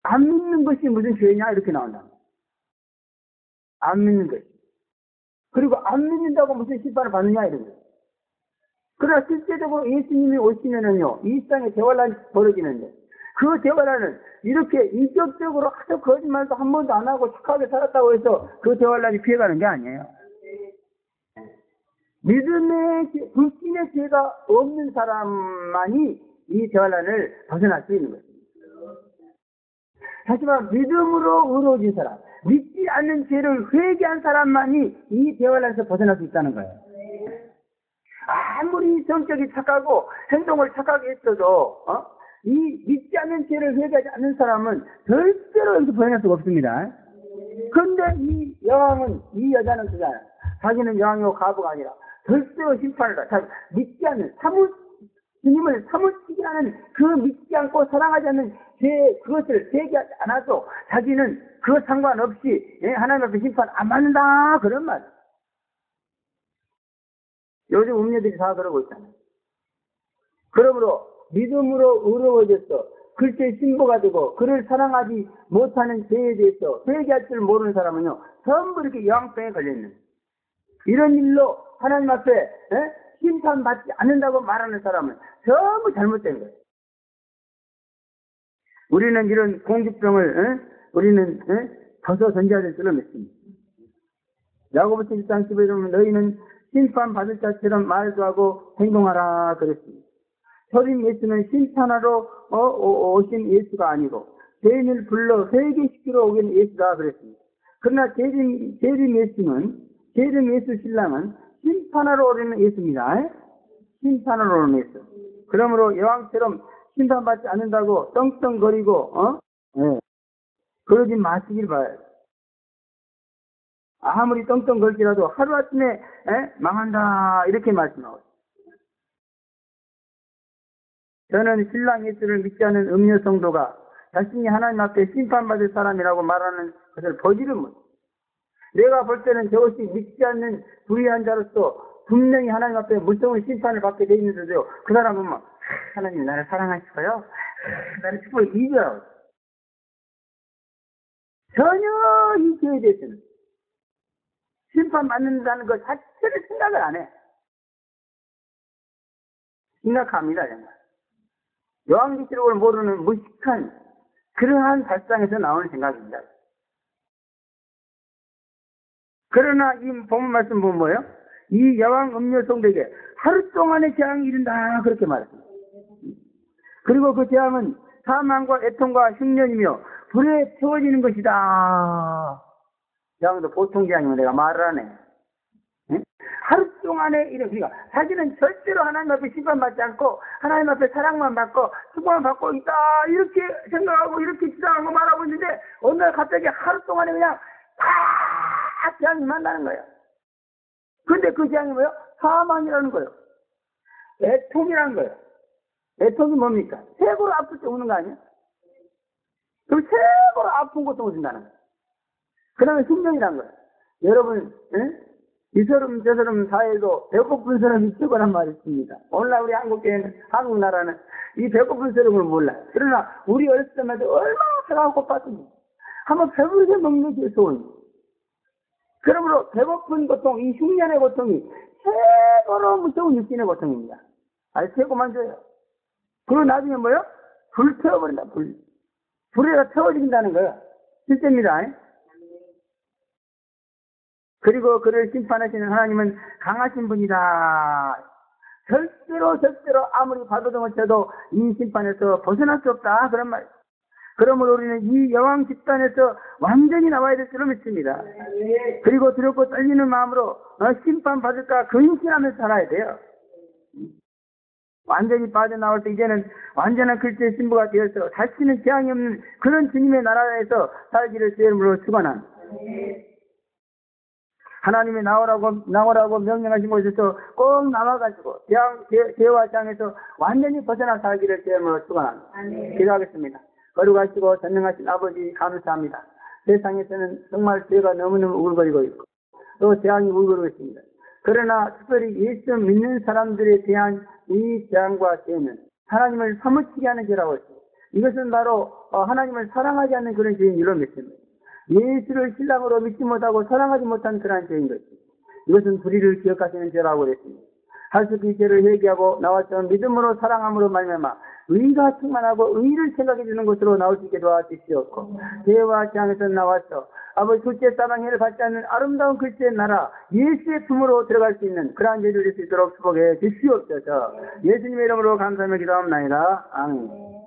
안 믿는 것이 무슨 죄냐 이렇게 나온다. 안 믿는 것이. 그리고 안 믿는다고 무슨 심판을 받느냐 이런 거예요. 그러나 실제적으로 예수님이 오시면은요, 이 땅에 대환란이 벌어지는데 그 대환란은 이렇게 인격적으로 아주 거짓말도 한 번도 안 하고 착하게 살았다고 해서 그 대환란이 피해가는 게 아니에요. 믿음의 불신의 죄가 없는 사람만이 이 대환란을 벗어날 수 있는 것입니다. 하지만 믿음으로 의로워진 사람, 믿지 않는 죄를 회개한 사람만이 이 대환란에서 벗어날 수 있다는 거예요. 아무리 성격이 착하고 행동을 착하게 했어도 이 믿지 않는 죄를 회개하지 않는 사람은 절대로 여기서 벗어날 수가 없습니다. 그런데 이 여왕은, 이 여자는 그잖아요. 자기는 여왕이고 가부가 아니라 절대로 심판을 다 믿지 않는, 주님을 사무치지 않은 그 믿지 않고 사랑하지 않는 죄, 그것을 회개하지 않아도 자기는 그 상관없이 하나님 앞에 심판 안 받는다 그런 말. 요즘 음녀들이 다 그러고 있잖아요. 그러므로 믿음으로 의로워져서 글쎄 신부가 되고 그를 사랑하지 못하는 죄에 대해서 회개할 줄 모르는 사람은요, 전부 이렇게 여왕병에 걸려있는 이런 일로 하나님 앞에 심판받지 않는다고 말하는 사람은 전부 잘못된 거예요. 우리는 이런 공주병을 우리는 벗어 던져야 될 줄을 믿습니다. 야고보서 1장 10에 보면 너희는 심판받을 자처럼 말도 하고 행동하라 그랬습니다. 서린 예수는 심판하러 오신 예수가 아니고 죄인을 불러 회개시키러 오긴 예수다 그랬습니다. 그러나 재림 예수 신랑은 심판하러 오는 예수입니다. 심판하러 오는 예수. 그러므로 여왕처럼 심판받지 않는다고 떵떵거리고 그러지 마시길 바라요. 아무리 떵떵거리더라도 하루아침에 망한다 이렇게 말씀하고 있습니다. 저는 신랑 예수를 믿지 않는 음녀 성도가 자신이 하나님 앞에 심판받을 사람이라고 말하는 것을 보지를 못해. 내가 볼 때는 저것이 믿지 않는 불의한 자로서 분명히 하나님 앞에 무서운 심판을 받게 돼 있는데도 그 사람은 막 하나님 나를 사랑하시고요, 나를 축복해 이겨요. 전혀 이 죄에 대해서는 심판받는다는 것 자체를 생각을 안 해. 심각합니다 정말. 여왕기록을 모르는 무식한 그러한 발상에서 나오는 생각입니다. 그러나 이 본문 말씀 보면 뭐예요? 이 여왕 음녀 성도에게 하루 동안의 재앙이 이른다 그렇게 말했습니다. 그리고 그 재앙은 사망과 애통과 흉년이며 불에 태워지는 것이다. 재앙도 보통 재앙이면 내가 말을 하네. 하루 동안의 이런, 그러니까 자기는 절대로 하나님 앞에 심판받지 않고 하나님 앞에 사랑만 받고 축복만 받고 있다 이렇게 생각하고 이렇게 주장하고 말하고 있는데 어느 날 갑자기 하루 동안에 그냥 다 재앙이 만나는 거예요. 근데 그 재앙이 뭐예요? 사망이라는 거예요. 애통이라는 거예요. 애통이 뭡니까? 최고로 아플 때 우는 거 아니에요? 그럼 최고로 아픈 고통을 준다는 거예요. 그 다음에 흉년이라는 거예요. 여러분 이처럼 저처럼 사회에도 배고픈 사람이 최고란 말이 있습니다. 오늘날 우리 한국 나라는 이 배고픈 사람을 몰라요. 그러나 우리 어렸을 때만 해도 얼마나 배가 고팠습니까? 한번 배부르게 먹는 게 좋은. 그러므로 배고픈 고통, 이 흉년의 고통이 최고로 무서운 육신의 고통입니다. 아주 최고만 줘요. 그리고 나중에 뭐요? 불 태워버린다, 불. 불에다 태워진다는 거예요. 실제입니다. 그리고 그를 심판하시는 하나님은 강하신 분이다. 절대로 아무리 발버둥을 쳐도 이 심판에서 벗어날 수 없다. 그런 말. 그러므로 우리는 이 여왕 집단에서 완전히 나와야 될 줄로 믿습니다. 그리고 두렵고 떨리는 마음으로 심판받을까 근심하면서 살아야 돼요. 완전히 빠져나올 때 이제는 완전한 그리스도의 신부가 되어서 다시는 재앙이 없는 그런 주님의 나라에서 살기를 주님으로 축원한 하나님이 나오라고 명령하신 곳에서 꼭 나와가지고 죄와 재앙에서 완전히 벗어나 살기를 주님으로 축원한 기도하겠습니다. 거룩하시고 전능하신 아버지 감사합니다. 세상에서는 정말 죄가 너무너무 우글거리고 있고 또 재앙이 우글거리고 있습니다. 그러나 특별히 예수 믿는 사람들에 대한 이 재앙과 죄는 하나님을 사무치게 하는 죄라고 했습니다. 이것은 바로 하나님을 사랑하지 않는 그런 죄인 줄로 믿습니다. 예수를 신랑으로 믿지 못하고 사랑하지 못한 그런 죄인 것입니다. 이것은 불의를 기억하시는 죄라고 그랬습니다. 할 수 없는 죄를 회개하고 나왔던 믿음으로 사랑함으로 말미암아 의가 충만하고 의를 생각해 주는 것으로 나올 수 있게 도와주시옵고 죄와 재앙에서 나와서 아버지 둘째 사방해를 받지 않는 아름다운 그리스도의 나라 예수의 품으로 들어갈 수 있는 그러한 죄를 줄 수 있도록 축복해 주시옵소서. 예수님의 이름으로 감사하며 기도합니다. 아멘.